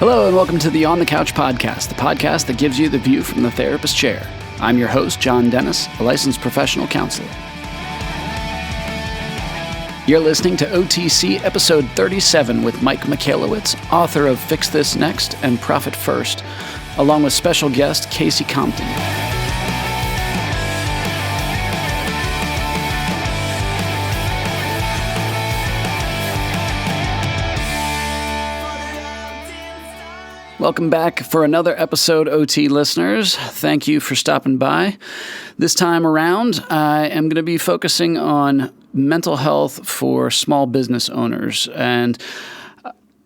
Hello and welcome to the On the Couch podcast, the podcast that gives you the view from the therapist chair. I'm your host, John Dennis, a licensed professional counselor. You're listening to OTC episode 37 with Mike Michalowicz, author of Fix This Next and Profit First, along with special guest Casey Compton. Welcome back for another episode, OT listeners. Thank you for stopping by. This time around, I am going to be focusing on mental health for small business owners. And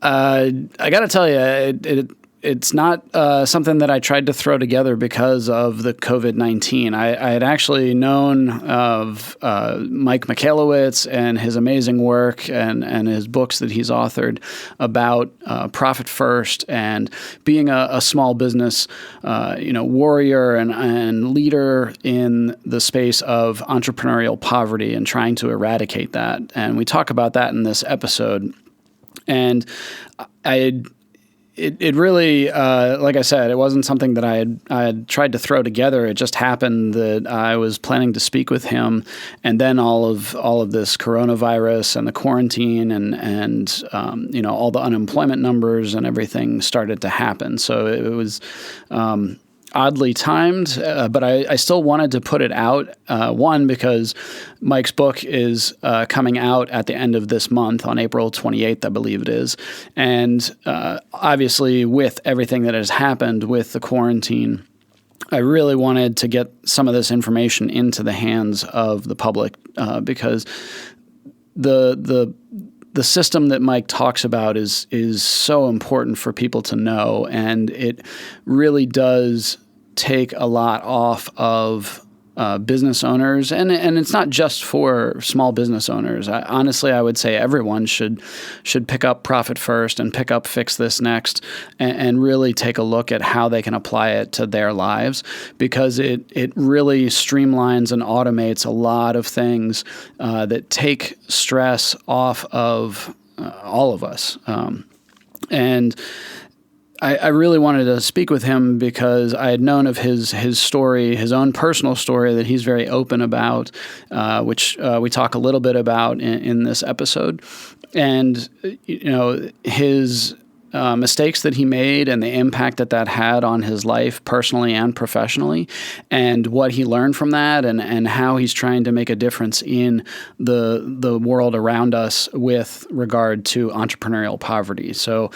I got to tell you, it's not something that I tried to throw together because of the COVID-19. I had actually known of Mike Michalowicz and his amazing work and his books that he's authored about Profit First and being a small business warrior and leader in the space of entrepreneurial poverty and trying to eradicate that. And we talk about that in this episode. And It really, like I said, it wasn't something that I had tried to throw together. It just happened that I was planning to speak with him, and then all of this coronavirus and the quarantine and all the unemployment numbers and everything started to happen. So it was oddly timed, but I still wanted to put it out. One, because Mike's book is coming out at the end of this month on April 28th, I believe it is. And obviously with everything that has happened with the quarantine, I really wanted to get some of this information into the hands of the public because the system that Mike talks about is so important for people to know, and it really does take a lot off of business owners, and it's not just for small business owners. Honestly, I would say everyone should pick up Profit First and pick up Fix This Next and really take a look at how they can apply it to their lives, because it really streamlines and automates a lot of things that take stress off of all of us. And I really wanted to speak with him because I had known of his story, his own personal story that he's very open about, which we talk a little bit about in this episode. And, his mistakes that he made and the impact that had on his life personally and professionally, and what he learned from that, and how he's trying to make a difference in the world around us with regard to entrepreneurial poverty. So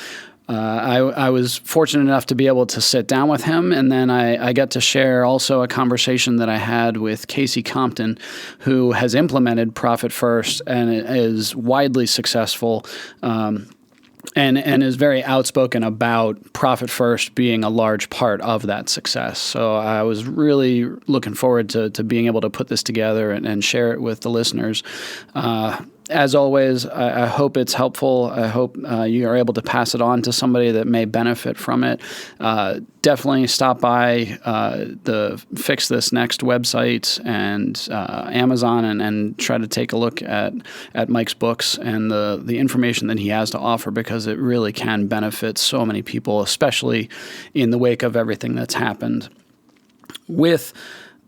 I was fortunate enough to be able to sit down with him, and then I got to share also a conversation that I had with Casey Compton, who has implemented Profit First and is widely successful and is very outspoken about Profit First being a large part of that success. So I was really looking forward to being able to put this together and share it with the listeners. As always, I hope it's helpful. I hope you are able to pass it on to somebody that may benefit from it. Definitely stop by the Fix This Next website and Amazon and try to take a look at Mike's books and the information that he has to offer, because it really can benefit so many people, especially in the wake of everything that's happened with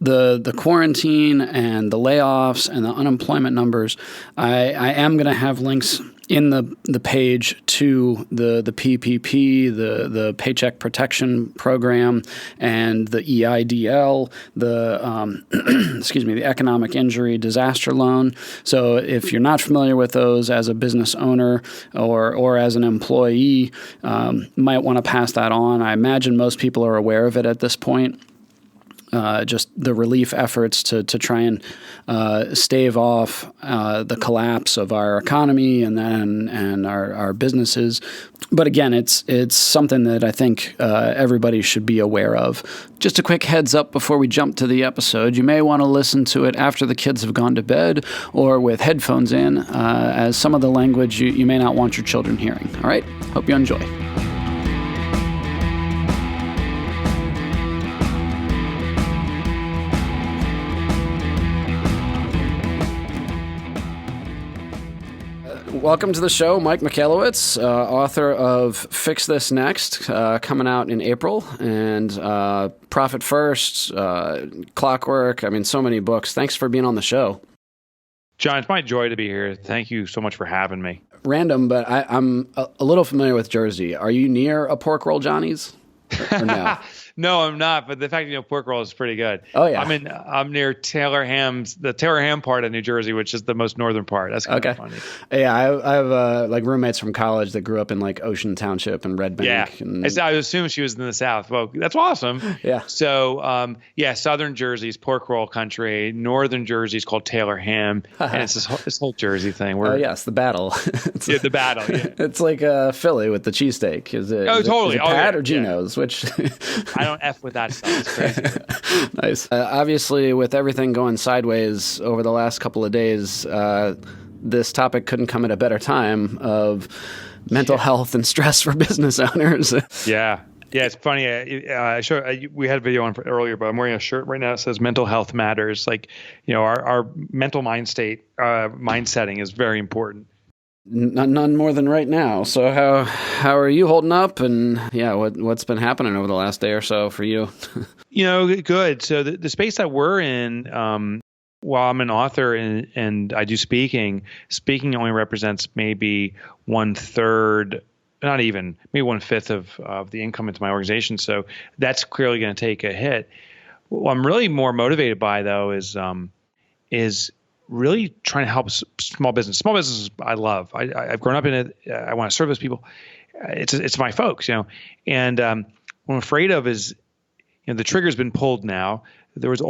the quarantine and the layoffs and the unemployment numbers. I am going to have links in the page to the PPP, the Paycheck Protection Program, and the EIDL, the Economic Injury Disaster Loan. So if you're not familiar with those as a business owner or as an employee, might want to pass that on. I imagine most people are aware of it at this point. Just the relief efforts to try and stave off the collapse of our economy and our businesses. But again, it's something that I think everybody should be aware of. Just a quick heads up before we jump to the episode. You may want to listen to it after the kids have gone to bed or with headphones in, as some of the language you may not want your children hearing. All right? Hope you enjoy. Welcome to the show, Mike Michalowicz, author of Fix This Next, coming out in April, and Profit First, Clockwork. I mean, so many books. Thanks for being on the show. John, it's my joy to be here. Thank you so much for having me. Random, but I'm a little familiar with Jersey. Are you near a Pork Roll Johnny's? Or no? No, I'm not. But the fact pork roll is pretty good. Oh yeah, I'm near the Taylor Ham part of New Jersey, which is the most northern part. That's kind of funny. Yeah, I have like roommates from college that grew up in like Ocean Township and Red Bank. Yeah, and I assume she was in the South. Well, that's awesome. Yeah. So southern Jersey's pork roll country. Northern Jersey is called Taylor Ham, and it's this whole Jersey thing. Oh yes, the battle. The battle. Yeah. It's like Philly with the cheesesteak. Is it? Totally. Is it Pat or Geno's? Yeah. Which I don't F with that stuff. It's crazy. Nice. Obviously, with everything going sideways over the last couple of days, this topic couldn't come at a better time of mental health and stress for business owners. Yeah. Yeah, it's funny. We had a video on earlier, but I'm wearing a shirt right now that says "Mental Health Matters." Like, our mental mind state, mind setting is very important. None more than right now. So how are you holding up? And what's been happening over the last day or so for you? Good. So the space that we're in, while I'm an author and I do speaking only represents maybe 1/3, not even, maybe 1/5 of the income into my organization. So that's clearly going to take a hit. What I'm really more motivated by, though, is really trying to help small business. Small businesses I love. I've grown up in it. I want to serve those people. It's my folks, And what I'm afraid of is, the trigger's been pulled now. There was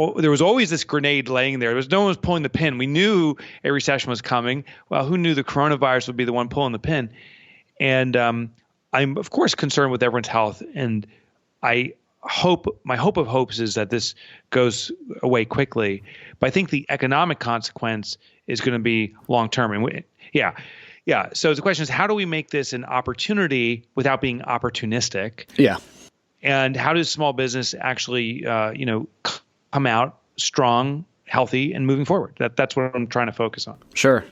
always this grenade laying there. No one was pulling the pin. We knew a recession was coming. Well, who knew the coronavirus would be the one pulling the pin? And I'm of course concerned with everyone's health. And my hope of hopes is that this goes away quickly. But I think the economic consequence is going to be long term. And So the question is, how do we make this an opportunity without being opportunistic? Yeah. And how does small business actually, come out strong, healthy, and moving forward? That's what I'm trying to focus on. Sure.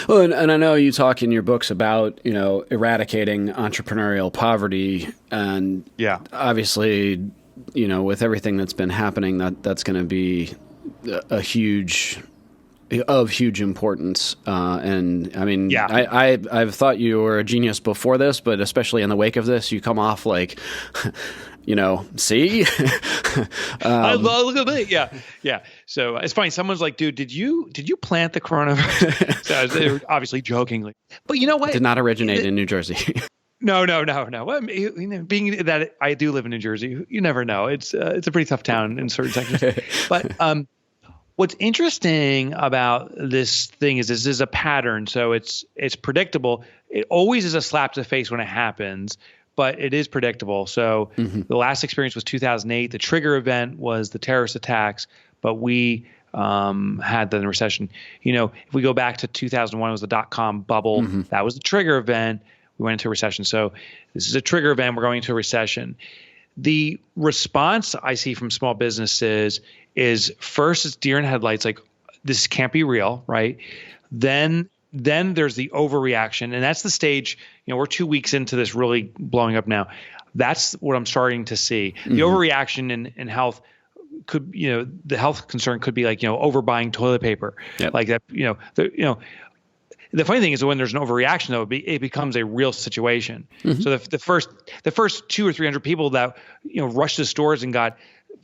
Well, and I know you talk in your books about, eradicating entrepreneurial poverty, and obviously, with everything that's been happening, that's going to be of huge importance. And I mean, I've thought you were a genius before this, but especially in the wake of this, you come off like, see? I look at me. Yeah. So it's funny. Someone's like, dude, did you plant the coronavirus? So they were obviously jokingly, but you know what? Did not originate in New Jersey. No. Well, being that I do live in New Jersey, you never know. It's a pretty tough town in certain sections. But what's interesting about this thing is this is a pattern. So it's predictable. It always is a slap to the face when it happens, but it is predictable. So the last experience was 2008. The trigger event was the terrorist attacks, but we had the recession. If we go back to 2001, it was the dot-com bubble. That was the trigger event. We went into a recession. So this is a trigger event. We're going into a recession. The response I see from small businesses is first it's deer in headlights, like this can't be real, right? Then there's the overreaction, and that's the stage. We're 2 weeks into this really blowing up now. That's what I'm starting to see. The overreaction in health could, the health concern could be like, overbuying toilet paper, like that. The funny thing is that when there's an overreaction, though, it becomes a real situation. So the first 200 or 300 people that rushed to stores and got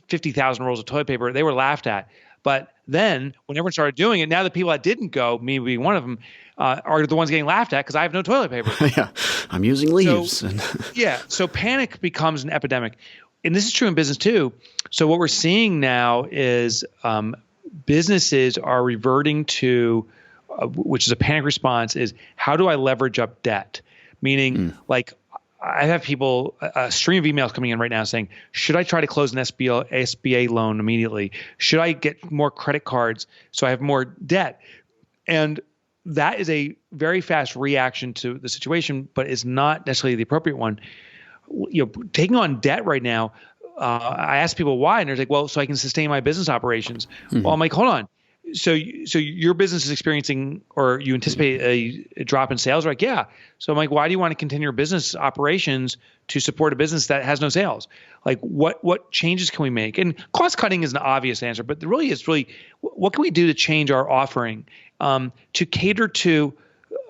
50,000 rolls of toilet paper, they were laughed at. But then when everyone started doing it, now the people that didn't go, me being one of them, are the ones getting laughed at because I have no toilet paper. Yeah, I'm using leaves. So panic becomes an epidemic. And this is true in business too. So what we're seeing now is businesses are reverting to which is a panic response, is how do I leverage up debt? Meaning, like, I have people, a stream of emails coming in right now saying, should I try to close an SBA loan immediately? Should I get more credit cards so I have more debt? And that is a very fast reaction to the situation, but is not necessarily the appropriate one. Taking on debt right now, I ask people why, and they're like, well, so I can sustain my business operations. Well, I'm like, hold on. so your business is experiencing, or you anticipate a drop in sales, right? Yeah. So I'm like, why do you want to continue your business operations to support a business that has no sales? Like, what changes can we make? And cost cutting is an obvious answer, but there really is what can we do to change our offering to cater to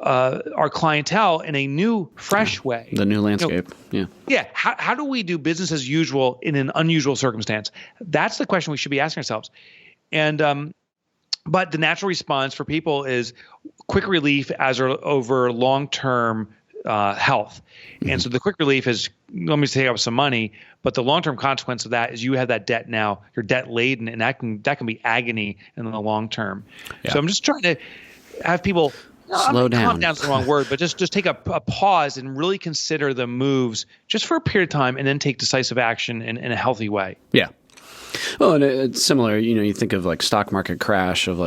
our clientele in a new, fresh way? The new landscape. Yeah. How do we do business as usual in an unusual circumstance? That's the question we should be asking ourselves. And but the natural response for people is quick relief over long-term health. Mm-hmm. And so the quick relief is, let me take up some money, but the long-term consequence of that is you have that debt now, you're debt laden, and that can be agony in the long term. Yeah. So I'm just trying to have people slow down. Calm down's the wrong word, but just take a pause and really consider the moves just for a period of time, and then take decisive action in a healthy way. Yeah. Well, and it's similar, you think of like stock market crash of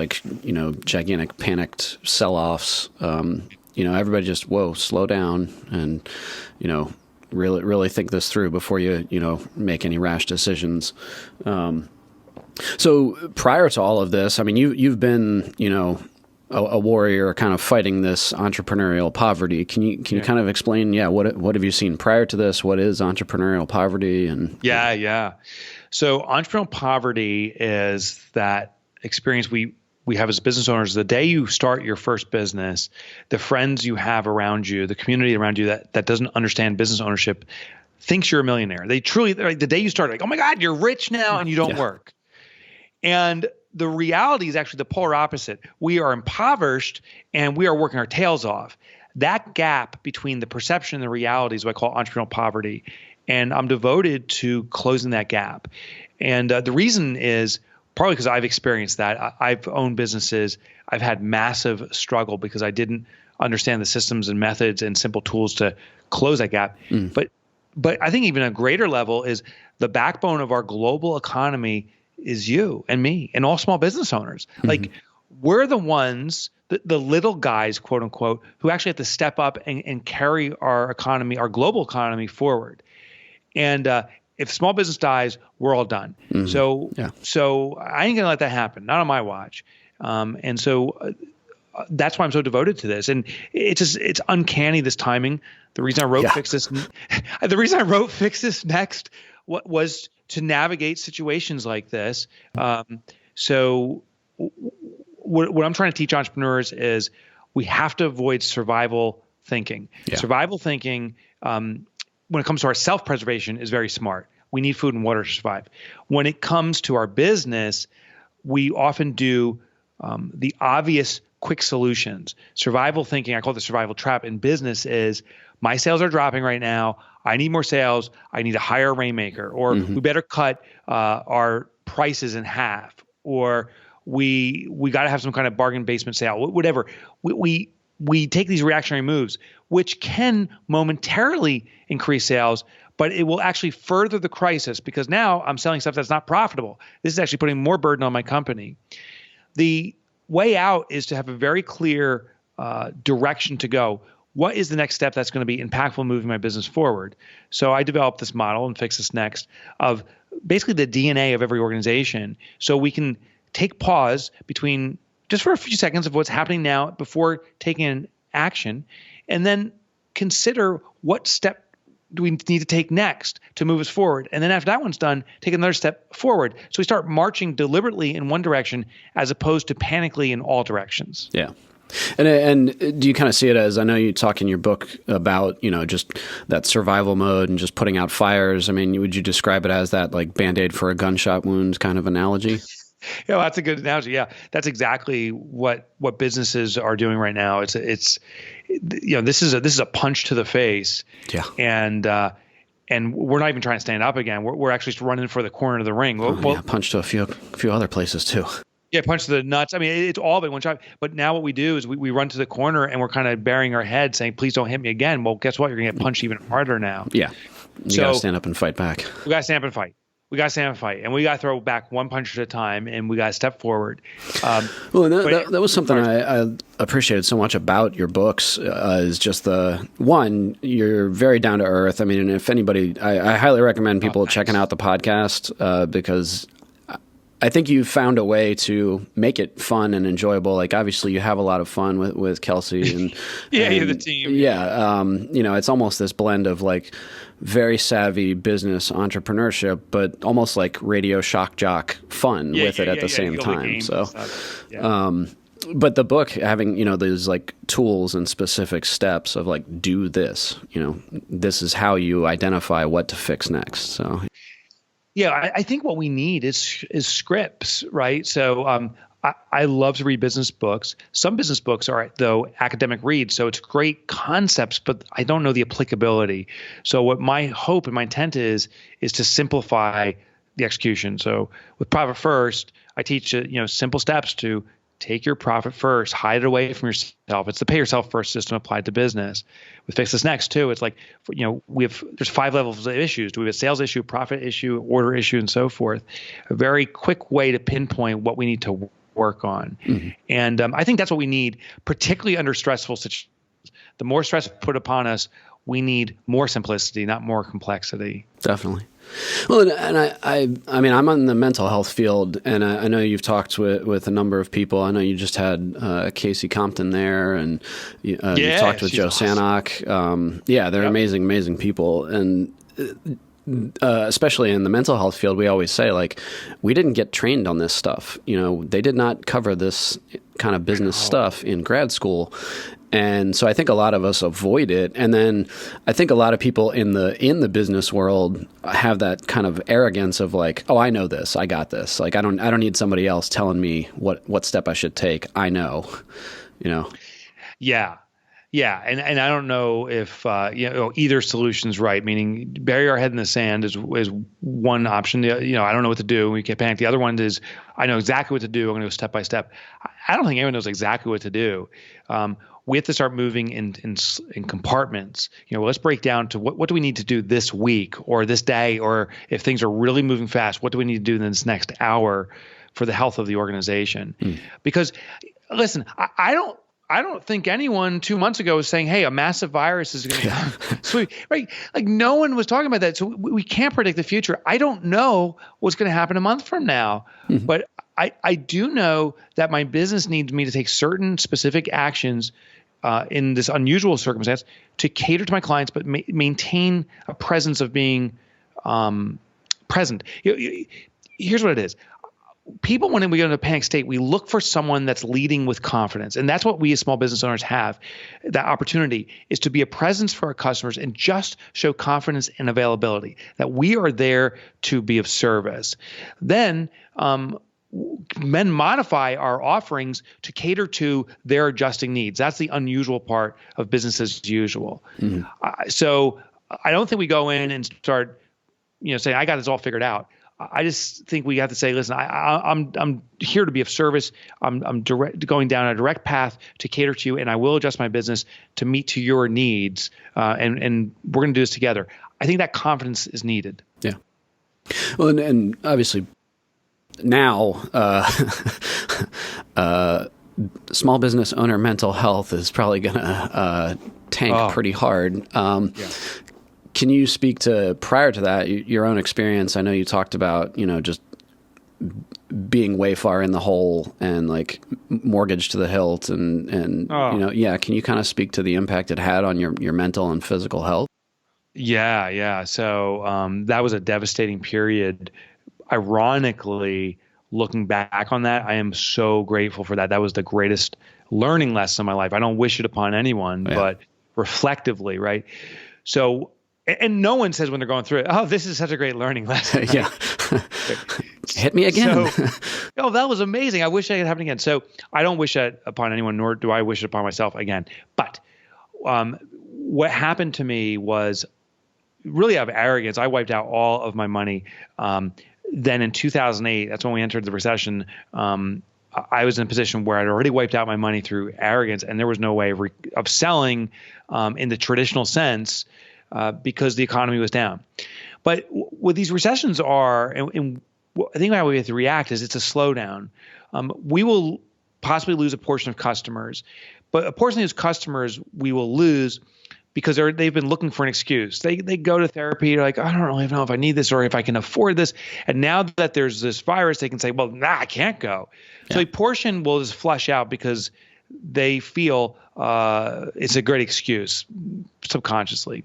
gigantic panicked sell-offs. Everybody just, slow down and, really, really think this through before you make any rash decisions. So prior to all of this, I mean, you've been, a warrior kind of fighting this entrepreneurial poverty. Can you kind of explain, what have you seen prior to this? What is entrepreneurial poverty? And Yeah. So entrepreneurial poverty is that experience we have as business owners. The day you start your first business, the friends you have around you, the community around you that doesn't understand business ownership thinks you're a millionaire. They truly, the day you start, like, oh my God, you're rich now and you don't work. And the reality is actually the polar opposite. We are impoverished and we are working our tails off. That gap between the perception and the reality is what I call entrepreneurial poverty. And I'm devoted to closing that gap. And the reason is partly because I've experienced that. I've owned businesses. I've had massive struggle because I didn't understand the systems and methods and simple tools to close that gap. But I think even a greater level is the backbone of our global economy is you and me and all small business owners. Mm-hmm. Like, we're the ones, the little guys, quote unquote, who actually have to step up and carry our economy, our global economy forward. And if small business dies, we're all done. Mm-hmm. So I ain't gonna let that happen. Not on my watch. And so that's why I'm so devoted to this. And it's uncanny, this timing. The reason I wrote Fix This Next was to navigate situations like this. So what I'm trying to teach entrepreneurs is we have to avoid survival thinking. Yeah. Survival thinking, when it comes to our self-preservation, is very smart. We need food and water to survive. When it comes to our business, we often do the obvious quick solutions. Survival thinking, I call it the survival trap in business, is my sales are dropping right now. I need more sales. I need to hire a rainmaker, or we better cut our prices in half, or we got to have some kind of bargain basement sale, whatever. We take these reactionary moves, which can momentarily increase sales, but it will actually further the crisis because now I'm selling stuff that's not profitable. This is actually putting more burden on my company. The way out is to have a very clear direction to go. What is the next step that's going to be impactful in moving my business forward? So I developed this model and Fix This Next of basically the DNA of every organization, so we can take pause between just for a few seconds of what's happening now before taking an action, and then consider what step do we need to take next to move us forward. And then after that one's done, take another step forward. So we start marching deliberately in one direction as opposed to panically in all directions. Yeah. And do you kind of see it as, I know you talk in your book about, just that survival mode and just putting out fires. I mean, would you describe it as that like Band-Aid for a gunshot wound kind of analogy? Yeah, that's a good analogy. Yeah, that's exactly what businesses are doing right now. This is a punch to the face. Yeah, and we're not even trying to stand up again. We're actually just running for the corner of the ring. Punch to a few other places too. Yeah, punch to the nuts. I mean, it's all been one shot. But now what we do is we run to the corner and we're kind of burying our head, saying, "Please don't hit me again." Well, guess what? You're going to get punched even harder now. Yeah, you got to stand up and fight back. We got to stand up and fight. And we got to throw back one punch at a time, and we got to step forward. Well, that was something I appreciated so much about your books, is just you're very down to earth. I mean, if anybody, I highly recommend people checking out the podcast, because I think you found a way to make it fun and enjoyable. Like obviously you have a lot of fun with Kelsey and you're the team. Yeah. It's almost this blend of like very savvy business entrepreneurship, but almost like radio shock jock fun with it at the same time. So, but the book having, these like tools and specific steps of like, do this, this is how you identify what to fix next. So. Yeah, I think what we need is scripts, right? So I love to read business books. Some business books are, though, academic reads. So it's great concepts, but I don't know the applicability. So what my hope and my intent is to simplify the execution. So with Profit First, I teach simple steps to take your profit first, hide it away from yourself. It's the pay yourself first system applied to business. With Fix This Next too, it's like, there's 5 levels of issues. Do we have a sales issue, profit issue, order issue, and so forth? A very quick way to pinpoint what we need to work on. Mm-hmm. And I think that's what we need, particularly under stressful situations. The more stress put upon us, we need more simplicity, not more complexity. Definitely. Well, and I mean, I'm in the mental health field, and I know you've talked with a number of people. I know you just had Casey Compton there, and you've talked with Joe awesome. Sanok. They're amazing people. And especially in the mental health field, we always say, like, we didn't get trained on this stuff. They did not cover this kind of business stuff in grad school. And so I think a lot of us avoid it. And then I think a lot of people in the business world have that kind of arrogance of like, oh, I know this, I got this. Like I don't need somebody else telling me what step I should take. I know, Yeah. Yeah. And I don't know if, either solution's right, meaning bury our head in the sand is one option. I don't know what to do. We can't panic. The other one is I know exactly what to do. I'm going to go step by step. I don't think anyone knows exactly what to do. We have to start moving in compartments. Let's break down to what do we need to do this week or this day, or if things are really moving fast, what do we need to do in this next hour for the health of the organization? Because listen, I don't think anyone 2 months ago was saying, hey, a massive virus is going to come. So right? Like no one was talking about that. So we can't predict the future. I don't know what's going to happen a month from now, but I do know that my business needs me to take certain specific actions in this unusual circumstance to cater to my clients, but maintain a presence of being present. Here's what it is. People, when we go into a panic state, we look for someone that's leading with confidence. And that's what we as small business owners have. That opportunity is to be a presence for our customers and just show confidence and availability, that we are there to be of service. Then modify our offerings to cater to their adjusting needs. That's the unusual part of business as usual. Mm-hmm. So I don't think we go in and start, saying, I got this all figured out. I just think we have to say, listen, I'm here to be of service. I'm going down a direct path to cater to you, and I will adjust my business to meet to your needs. And we're going to do this together. I think that confidence is needed. Yeah. Well, and obviously now, small business owner mental health is probably going to tank pretty hard. Can you speak to, prior to that, your own experience? I know you talked about, just being way far in the hole and like mortgage to the hilt and can you kind of speak to the impact it had on your mental and physical health? Yeah. So that was a devastating period. Ironically, looking back on that, I am so grateful for that. That was the greatest learning lesson in my life. I don't wish it upon anyone, but reflectively, right? So, and no one says when they're going through it, oh, this is such a great learning lesson. Right? Yeah. Hit me again. So, that was amazing. I wish I could happen again. So I don't wish that upon anyone, nor do I wish it upon myself again. But what happened to me was really out of arrogance. I wiped out all of my money. Then in 2008, that's when we entered the recession. I was in a position where I'd already wiped out my money through arrogance, and there was no way of selling in the traditional sense because the economy was down. But what these recessions are, and I think how we have to react is it's a slowdown. We will possibly lose a portion of customers, but a portion of those customers we will lose because they've been looking for an excuse. They go to therapy, they're like, I don't really know if I need this or if I can afford this. And now that there's this virus, they can say, well, I can't go. Yeah. So a portion will just flush out because they feel it's a great excuse subconsciously.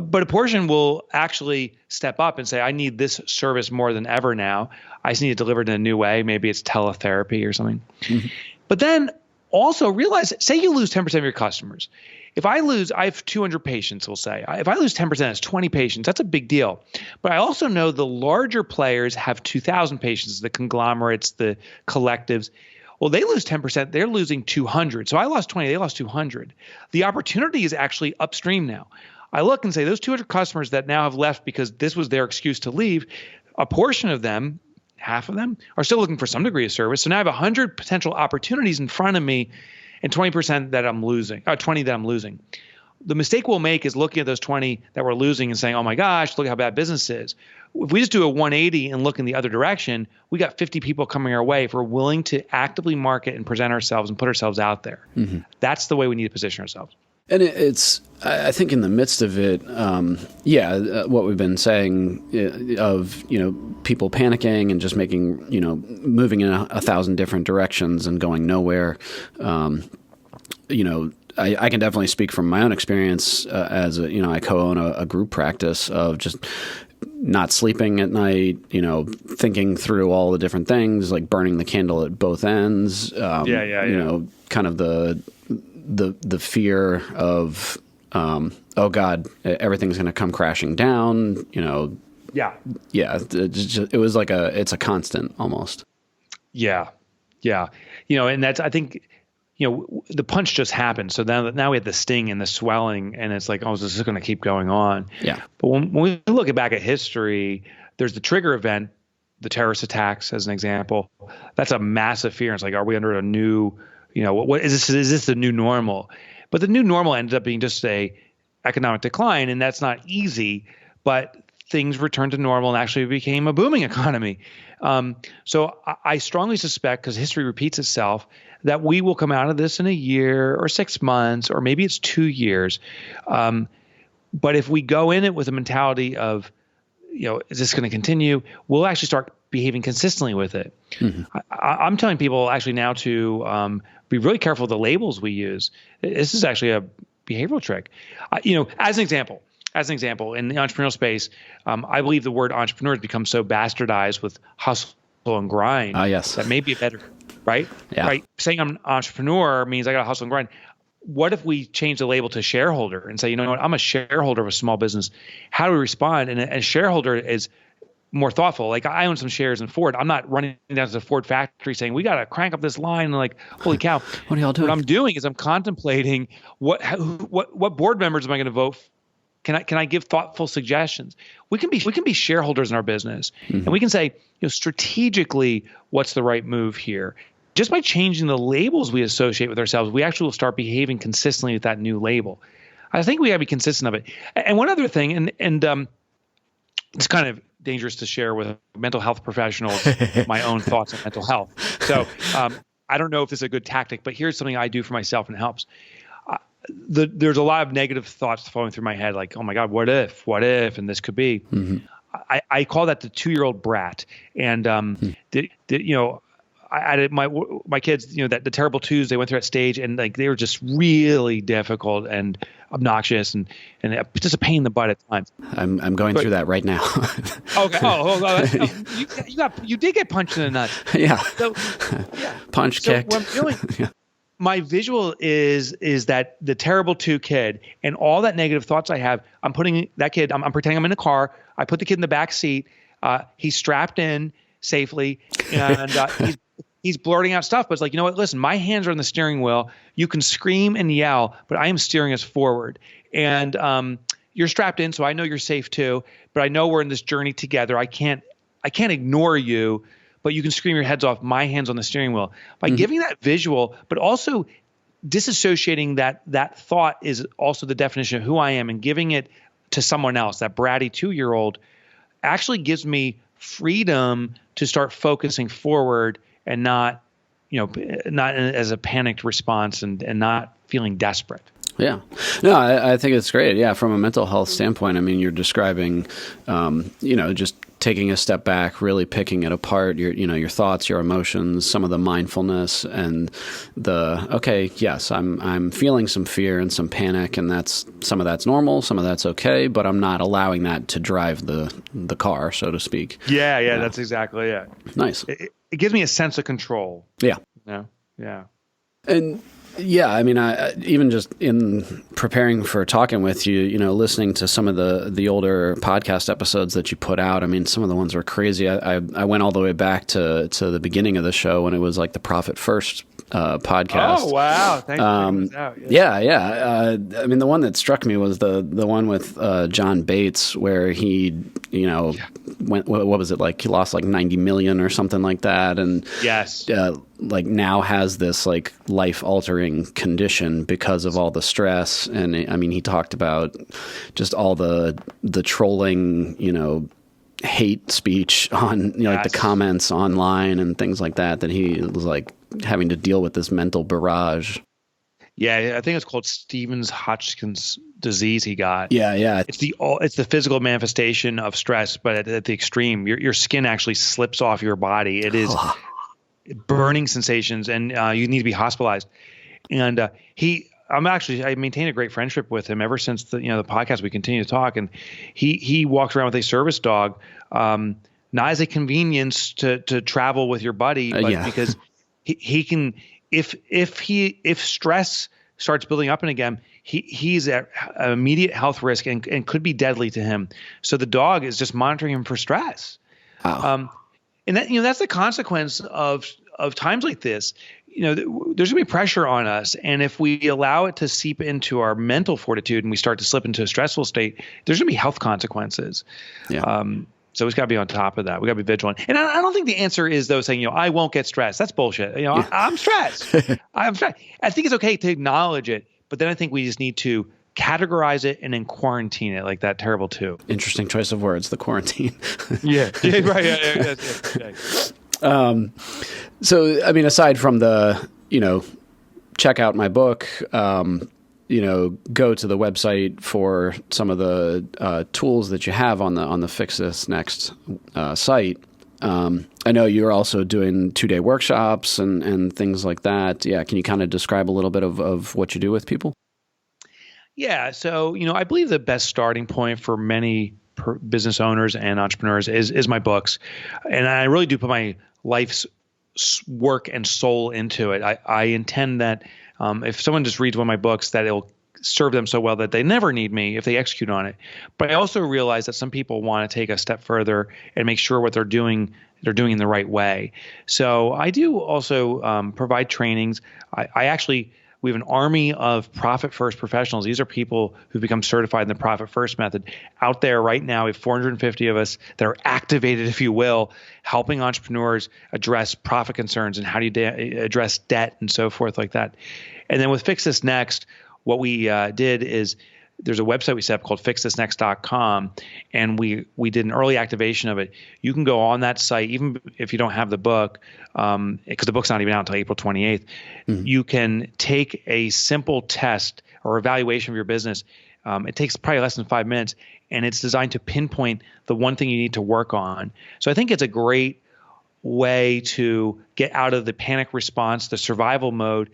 But a portion will actually step up and say, I need this service more than ever now. I just need it delivered in a new way. Maybe it's teletherapy or something. Mm-hmm. But then also realize, say you lose 10% of your customers. If I have 200 patients, we'll say. If I lose 10%, it's 20 patients. That's a big deal. But I also know the larger players have 2,000 patients, the conglomerates, the collectives. Well, they lose 10%, they're losing 200. So I lost 20, they lost 200. The opportunity is actually upstream now. I look and say those 200 customers that now have left because this was their excuse to leave, a portion of them, half of them, are still looking for some degree of service. So now I have 100 potential opportunities in front of me and 20% that I'm losing, 20 that I'm losing. The mistake we'll make is looking at those 20 that we're losing and saying, oh my gosh, look how bad business is. If we just do a 180 and look in the other direction, we got 50 people coming our way if we're willing to actively market and present ourselves and put ourselves out there. Mm-hmm. That's the way we need to position ourselves. And I think in the midst of it, what we've been saying of, people panicking and just making, moving in 1,000 different directions and going nowhere, I can definitely speak from my own experience as I co-own a group practice of just not sleeping at night, thinking through all the different things, like burning the candle at both ends, kind of the fear of, oh God, everything's going to come crashing down, Yeah. It was like it's a constant almost. Yeah. And that's, I think, the punch just happened. So now we have the sting and the swelling, and it's like, oh, this is going to keep going on. Yeah. But when we look back at history, there's the trigger event, the terrorist attacks as an example. That's a massive fear. It's like, are we under a new, what is this? Is this the new normal? But the new normal ended up being just a economic decline, and that's not easy. But things returned to normal and actually became a booming economy. So I strongly suspect, because history repeats itself, that we will come out of this in a year or 6 months, or maybe it's 2 years. But if we go in it with a mentality of, is this going to continue? We'll actually start behaving consistently with it. Mm-hmm. I'm telling people actually now to be really careful with the labels we use. This is actually a behavioral trick. As an example, in the entrepreneurial space, I believe the word entrepreneur has become so bastardized with hustle and grind. Yes. That may be better, right? Yeah. Right. Saying I'm an entrepreneur means I got to hustle and grind. What if we change the label to shareholder and say, you know what, I'm a shareholder of a small business. How do we respond? And a shareholder is more thoughtful. Like, I own some shares in Ford. I'm not running down to the Ford factory saying, we got to crank up this line and like, holy cow. What are y'all doing? What I'm doing is I'm contemplating what board members am I going to vote for? Can I give thoughtful suggestions? We can be shareholders in our business, mm-hmm. and we can say, strategically, what's the right move here? Just by changing the labels we associate with ourselves, we actually will start behaving consistently with that new label. I think we got to be consistent of it. And one other thing, and it's kind of dangerous to share with mental health professionals my own thoughts on mental health. So I don't know if this is a good tactic, but here's something I do for myself and it helps. There's a lot of negative thoughts flowing through my head, like, oh my God, what if, and this could be. Mm-hmm. I call that the 2-year-old brat. And I had my kids, that the terrible twos, they went through that stage, and like they were just really difficult and obnoxious and just a pain in the butt at times. I'm going through that right now. Okay. You did get punched in the nuts. Yeah. So, yeah. Punch, kicked. What I'm doing. Yeah. My visual is that the terrible 2 kid and all that negative thoughts I have, I'm putting that kid, I'm pretending I'm in a car. I put the kid in the back seat. He's strapped in safely, and he's blurting out stuff. But it's like, you know what? Listen, my hands are on the steering wheel. You can scream and yell, but I am steering us forward. And you're strapped in, so I know you're safe too. But I know we're in this journey together. I can't ignore you. But you can scream your heads off. My hands on the steering wheel. By mm-hmm. giving that visual, but also disassociating that thought is also the definition of who I am, and giving it to someone else, that bratty 2-year-old, actually gives me freedom to start focusing forward and not as a panicked response and not feeling desperate. Yeah. No, I think it's great. Yeah. From a mental health standpoint, I mean, you're describing, just taking a step back, really picking it apart, your thoughts, your emotions, some of the mindfulness and yes, I'm feeling some fear and some panic, and some of that's normal, some of that's okay, but I'm not allowing that to drive the car, so to speak. Yeah. That's exactly it. Nice. It gives me a sense of control. Yeah. Yeah. And yeah, I mean, I even just in preparing for talking with you, listening to some of the older podcast episodes that you put out, I mean, some of the ones were crazy. I went all the way back to the beginning of the show when it was like the Profit First podcast. Oh, wow. Thanks for bringing this out. Yeah. I mean, the one that struck me was the one with John Bates, where he, went, what was it, like he lost like 90 million or something like that. And yes, like now has this like life altering condition because of all the stress. And I mean, he talked about just all the trolling, hate speech on, like the comments online and things like that he was like having to deal with this mental barrage. Yeah, I think it's called Stevens-Hodgkin's disease he got. Yeah. It's the physical manifestation of stress, but at the extreme, your skin actually slips off your body. It is burning sensations, and you need to be hospitalized. And I maintain a great friendship with him ever since the podcast. We continue to talk, and he walks around with a service dog, not as a convenience to travel with your buddy, but because he can, if stress starts building up and again, he's at immediate health risk and could be deadly to him. So the dog is just monitoring him for stress. Wow. And that, that's the consequence of times like this. There's gonna be pressure on us. And if we allow it to seep into our mental fortitude and we start to slip into a stressful state, there's gonna be health consequences. Yeah. So we've got to be on top of that. We got to be vigilant. And I don't think the answer is though saying, I won't get stressed. That's bullshit. I'm stressed. I'm stressed. I think it's okay to acknowledge it, but then I think we just need to categorize it and then quarantine it, like that terrible two. Interesting choice of words, the quarantine. Yeah, right. Yeah. So, I mean, aside from the, check out my book, go to the website for some of the tools that you have on the Fix This Next site. I know you're also doing 2-day workshops and things like that. Yeah. Can you kind of describe a little bit of what you do with people? Yeah. So, I believe the best starting point for many business owners and entrepreneurs is my books. And I really do put my life's work and soul into it. I intend that if someone just reads one of my books, that it'll serve them so well that they never need me if they execute on it. But I also realize that some people want to take a step further and make sure what they're doing in the right way. So I do also provide trainings. We have an army of Profit First professionals. These are people who've become certified in the Profit First method. Out there right now, we have 450 of us that are activated, if you will, helping entrepreneurs address profit concerns and how do you address debt and so forth like that. And then with Fix This Next, what we did is there's a website we set up called fixthisnext.com, and we did an early activation of it. You can go on that site, even if you don't have the book, because the book's not even out until April 28th. Mm-hmm. You can take a simple test or evaluation of your business. It takes probably less than 5 minutes, and it's designed to pinpoint the one thing you need to work on. So I think it's a great way to get out of the panic response, the survival mode,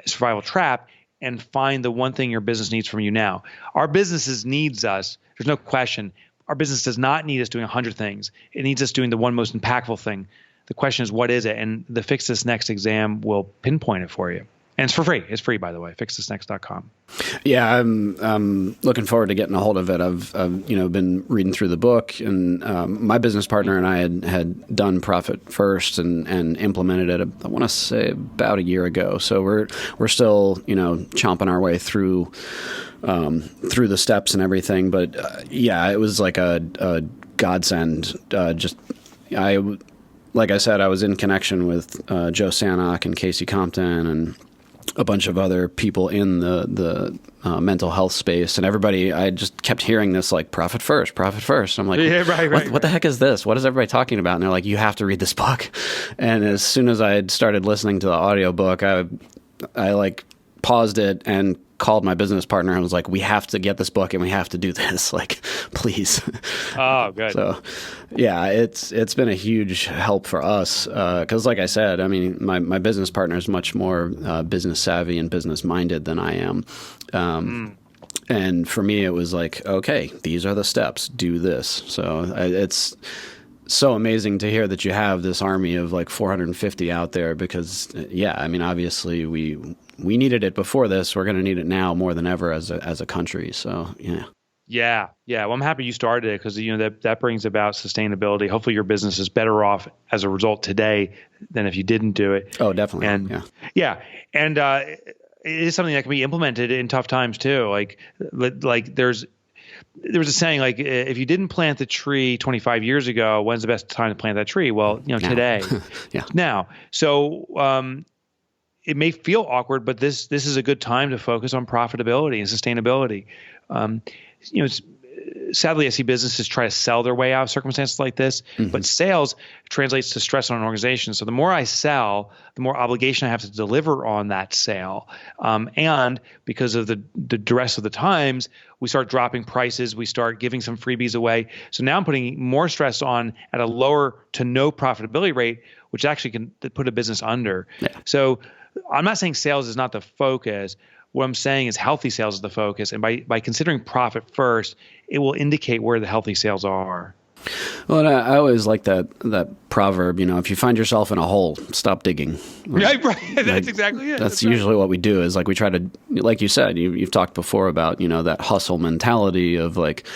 survival trap, and find the one thing your business needs from you now. Our businesses needs us. There's no question. Our business does not need us doing 100 things. It needs us doing the one most impactful thing. The question is, what is it? And the Fix This Next exam will pinpoint it for you. And it's for free. It's free, by the way, fixthisnext.com. Yeah, I'm looking forward to getting a hold of it. I've been reading through the book, and my business partner and I had done Profit First and implemented it, I want to say about a year ago. So we're still, chomping our way through the steps and everything. But it was like a godsend. Like I said, I was in connection with Joe Sanok and Casey Compton and a bunch of other people in the mental health space, and everybody, I just kept hearing this like Profit First. I'm like, what the heck is this? What is everybody talking about? And they're like, you have to read this book. And as soon as I had started listening to the audiobook, I like paused it and called my business partner and was like, we have to get this book and we have to do this. Like, please. Oh, good. So yeah, it's been a huge help for us. Cause like I said, I mean, my business partner is much more business savvy and business minded than I am. And for me, it was like, okay, these are the steps, do this. So it's so amazing to hear that you have this army of like 450 out there because, yeah, I mean, obviously we needed it before this. We're going to need it now more than ever as a country. So, yeah. Yeah. Well, I'm happy you started it because, that brings about sustainability. Hopefully your business is better off as a result today than if you didn't do it. Oh, definitely. And and it is something that can be implemented in tough times too. Like there was a saying, like, if you didn't plant the tree 25 years ago, when's the best time to plant that tree? Well, today. Yeah. Now. So, it may feel awkward, but this is a good time to focus on profitability and sustainability. Sadly, I see businesses try to sell their way out of circumstances like this, but sales translates to stress on an organization. So the more I sell, the more obligation I have to deliver on that sale. And because of the duress of the times, we start dropping prices, we start giving some freebies away. So now I'm putting more stress on at a lower to no profitability rate, which actually can put a business under. Yeah. So I'm not saying sales is not the focus. What I'm saying is healthy sales is the focus. And by considering profit first, it will indicate where the healthy sales are. Well, and I always like that proverb, if you find yourself in a hole, stop digging. Right. That's exactly it. That's usually what we do is like we try to, like you said, you've talked before about, that hustle mentality of like,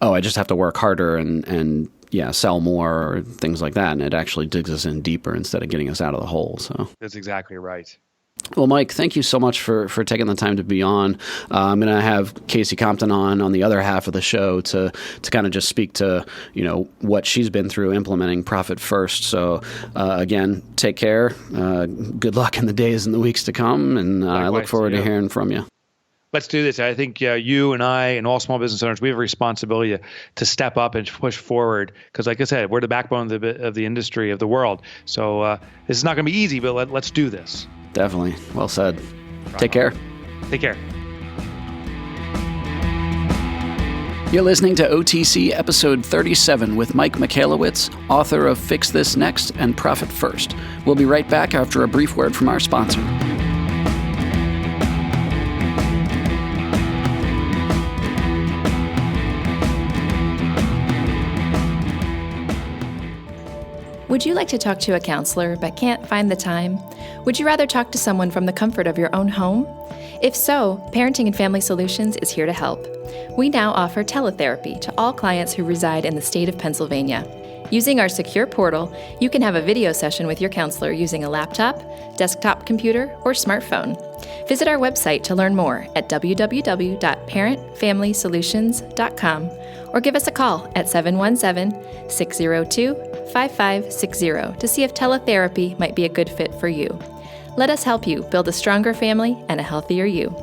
oh, I just have to work harder and sell more or things like that. And it actually digs us in deeper instead of getting us out of the hole. So that's exactly right. Well, Mike, thank you so much for taking the time to be on. I'm going to have Casey Compton on the other half of the show to kind of just speak to, what she's been through implementing Profit First. So, again, take care. Good luck in the days and the weeks to come. And I look forward to hearing from you. Let's do this. I think you and I and all small business owners, we have a responsibility to step up and push forward. Because like I said, we're the backbone of the industry, of the world. So this is not going to be easy, but let's do this. Definitely. Well said. Take care. Take care. You're listening to OTC episode 37 with Mike Michalowicz, author of Fix This Next and Profit First. We'll be right back after a brief word from our sponsor. Would you like to talk to a counselor but can't find the time? Would you rather talk to someone from the comfort of your own home? If so, Parenting and Family Solutions is here to help. We now offer teletherapy to all clients who reside in the state of Pennsylvania. Using our secure portal, you can have a video session with your counselor using a laptop, desktop computer, or smartphone. Visit our website to learn more at www.parentfamilysolutions.com or give us a call at 717-602-5560 to see if teletherapy might be a good fit for you. Let us help you build a stronger family and a healthier you.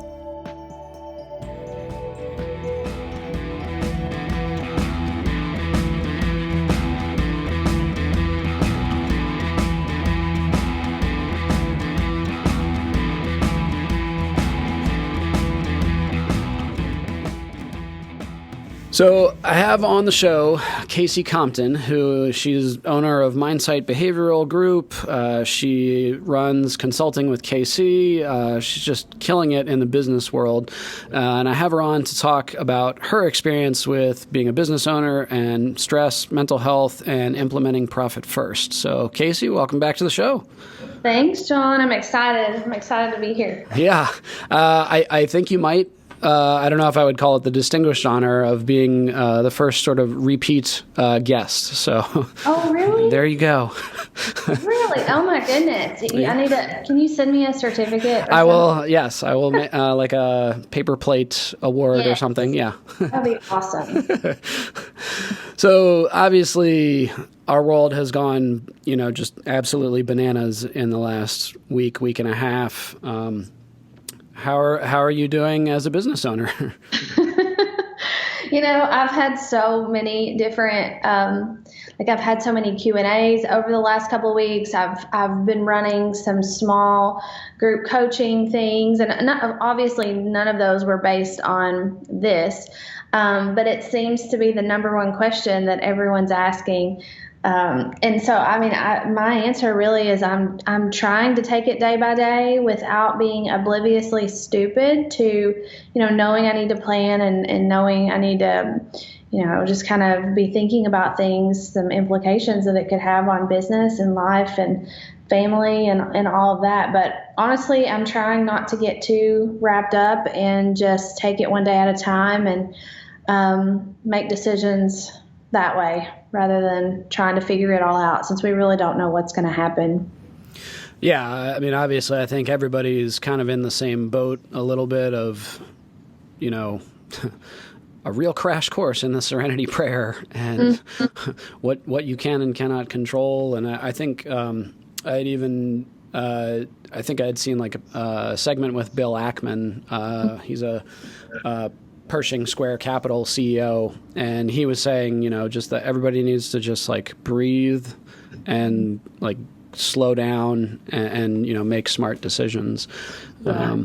So I have on the show Casey Compton, who she's owner of Mindsight Behavioral Group. She runs consulting with KC. She's just killing it in the business world. And I have her on to talk about her experience with being a business owner and stress, mental health, and implementing Profit First. So Casey, welcome back to the show. Thanks, John. I'm excited. I'm excited to be here. Yeah. I think you might. I don't know if I would call it the distinguished honor of being the first sort of repeat guest. So, oh, really? There you go. Really? Oh my goodness! I need to. Can you send me a certificate? I will. Yes, I will. Like a paper plate award or something. Yeah. That'd be awesome. So obviously, our world has gone, just absolutely bananas in the last week and a half. How are you doing as a business owner? I've had so many different like I've had so many Q&As over the last couple of weeks. I've been running some small group coaching things, and obviously none of those were based on this. But it seems to be the number one question that everyone's asking. And so, I mean, my answer really is I'm trying to take it day by day without being obliviously stupid to, knowing I need to plan and knowing I need to, just kind of be thinking about things, some implications that it could have on business and life and family and all of that. But honestly, I'm trying not to get too wrapped up and just take it one day at a time and make decisions that way rather than trying to figure it all out, since we really don't know what's going to happen. Yeah, I mean, obviously, I think everybody's kind of in the same boat a little bit of, a real crash course in the Serenity Prayer and what you can and cannot control. And I think I'd seen like a segment with Bill Ackman. He's a Pershing Square Capital CEO, and he was saying, just that everybody needs to just like breathe and like slow down and make smart decisions. Yeah.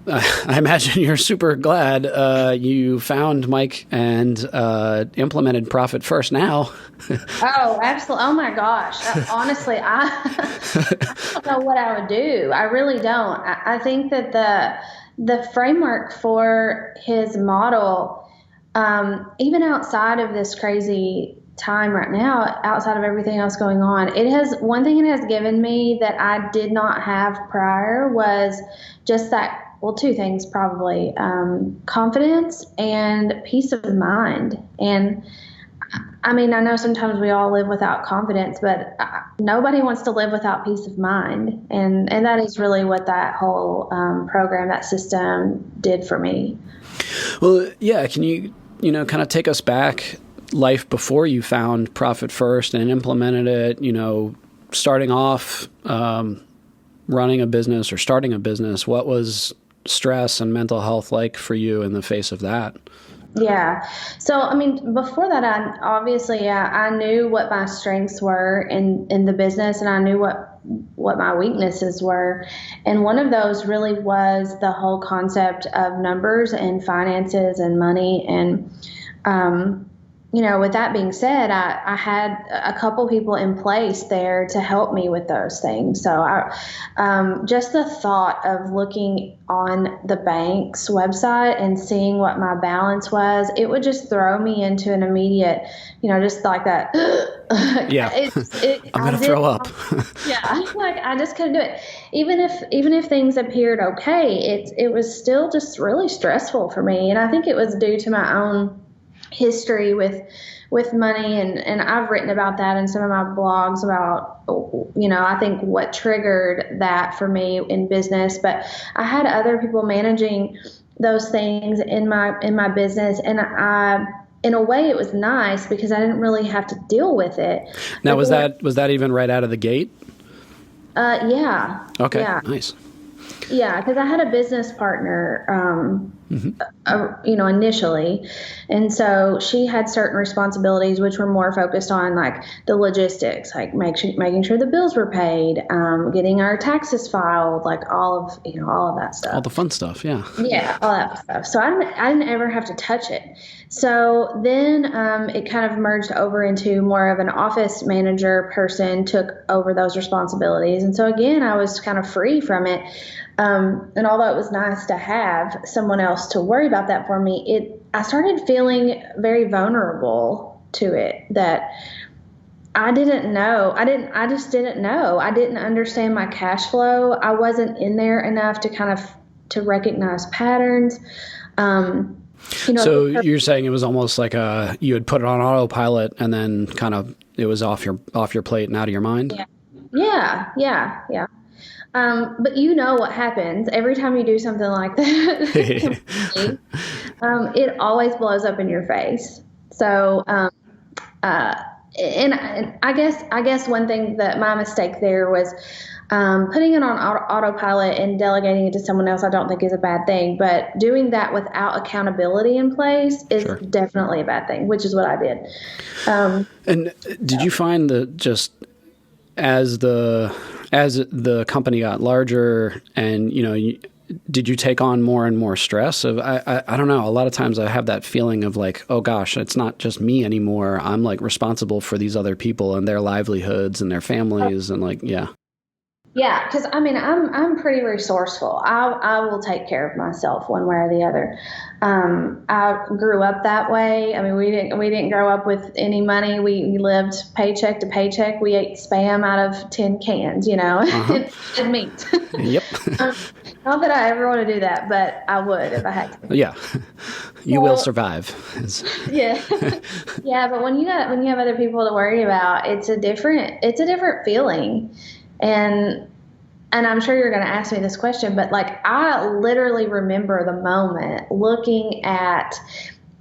I imagine you're super glad you found Mike and implemented Profit First now. Oh, absolutely. Oh my gosh. Honestly, I don't know what I would do. I really don't. I think that the framework for his model, even outside of this crazy time right now, outside of everything else going on, one thing it has given me that I did not have prior was just that. Well, two things probably, confidence and peace of mind. And I mean, I know sometimes we all live without confidence, but nobody wants to live without peace of mind. And that is really what that whole program, that system did for me. Well, yeah. Can you, kind of take us back life before you found Profit First and implemented it, starting off running a business or starting a business? What was stress and mental health like for you in the face of that? Yeah. So, I mean, before that, I knew what my strengths were in the business, and I knew what my weaknesses were. And one of those really was the whole concept of numbers and finances and money. And, with that being said, I had a couple people in place there to help me with those things. So just the thought of looking on the bank's website and seeing what my balance was, it would just throw me into an immediate, just like that. Yeah. I'm going to throw up. Yeah. I just couldn't do it. Even if things appeared okay, it was still just really stressful for me. And I think it was due to my own history with money, and I've written about that in some of my blogs about, I think what triggered that for me in business. But I had other people managing those things in my business, and in a way it was nice because I didn't really have to deal with it. Now, was that even right out of the gate? Yeah. Okay. Yeah. Nice. Yeah, because I had a business partner, initially. And so she had certain responsibilities which were more focused on like the logistics, like making sure the bills were paid, getting our taxes filed, like all of that stuff. All the fun stuff, yeah. Yeah, all that stuff. So I didn't ever have to touch it. So then it kind of merged over into more of an office manager person took over those responsibilities. And so again, I was kind of free from it. And although it was nice to have someone else to worry about that for me, I started feeling very vulnerable to it, that I didn't know. I just didn't know. I didn't understand my cash flow. I wasn't in there enough to recognize patterns. So you're saying it was almost like you had put it on autopilot and then kind of it was off your plate and out of your mind? Yeah. But what happens every time you do something like that. It always blows up in your face. So and I guess one thing that my mistake there was putting it on autopilot and delegating it to someone else. I don't think is a bad thing, but doing that without accountability in place is definitely a bad thing, which is what I did. And did you find that just as the company got larger and, did you take on more and more stress of, I don't know, a lot of times I have that feeling of like, oh gosh, it's not just me anymore. I'm like responsible for these other people and their livelihoods and their families and like, yeah. Yeah, because I mean, I'm pretty resourceful. I will take care of myself one way or the other. I grew up that way. I mean, we didn't grow up with any money. We lived paycheck to paycheck. We ate Spam out of tin cans, and meat. Yep. Not that I ever want to do that, but I would if I had to. Yeah, you will survive. Yeah, yeah. But when you have other people to worry about, it's a different feeling. And I'm sure you're going to ask me this question, but like I literally remember the moment looking at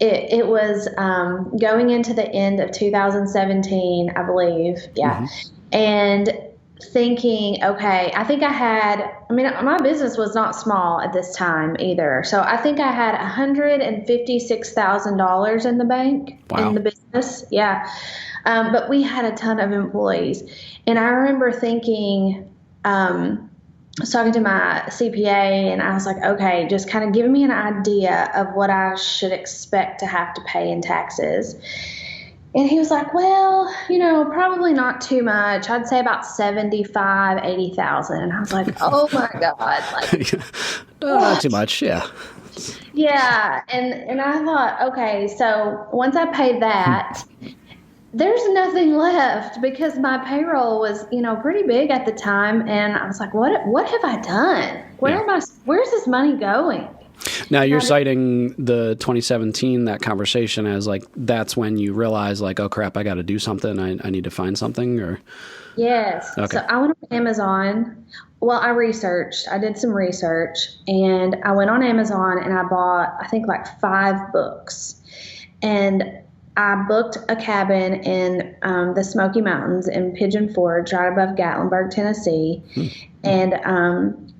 it. It was going into the end of 2017, I believe. Yeah. And thinking, okay, I think my business was not small at this time either. So I think I had $156,000 in the bank in the business. Yeah. But we had a ton of employees. And I remember thinking, I was talking to my CPA and I was like, okay, just kind of give me an idea of what I should expect to have to pay in taxes. And he was like, well, probably not too much. I'd say about 75, 80,000. And I was like, oh my God. Like, not too much. Yeah. Yeah. And I thought, okay, so once I paid that, there's nothing left because my payroll was, pretty big at the time. And I was like, what have I done? Where's this money going? Now you're citing the 2017, that conversation as like, that's when you realize like, oh crap, I got to do something. I need to find something or. Yes. Okay. So I went on Amazon. Well, I did some research and I went on Amazon and I bought, I think like 5 books, and I booked a cabin in the Smoky Mountains in Pigeon Forge, right above Gatlinburg, Tennessee. And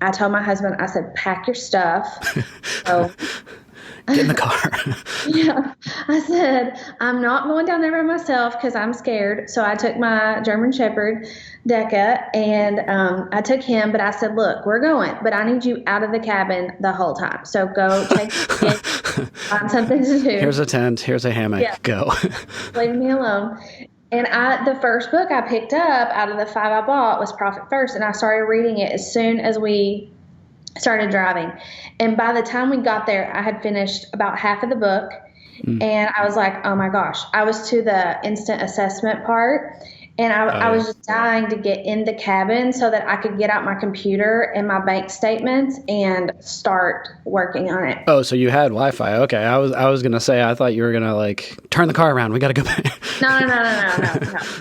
I told my husband, I said, pack your stuff. So, get in the car. Yeah. I said, I'm not going down there by myself because I'm scared. So I took my German Shepherd, Decca, and I took him. But I said, look, we're going, but I need you out of the cabin the whole time. So go take find something to do. Here's a tent. Here's a hammock. Yeah. Go. Leave me alone. And the first book I picked up out of the 5 I bought was Profit First. And I started reading it as soon as we started driving. And by the time we got there, I had finished about half of the book. And I was like, oh my gosh, I was to the instant assessment part. And I was just dying to get in the cabin so that I could get out my computer and my bank statements and start working on it. Oh, so you had Wi-Fi. Okay. I was going to say, I thought you were going to like turn the car around. We got to go back. No.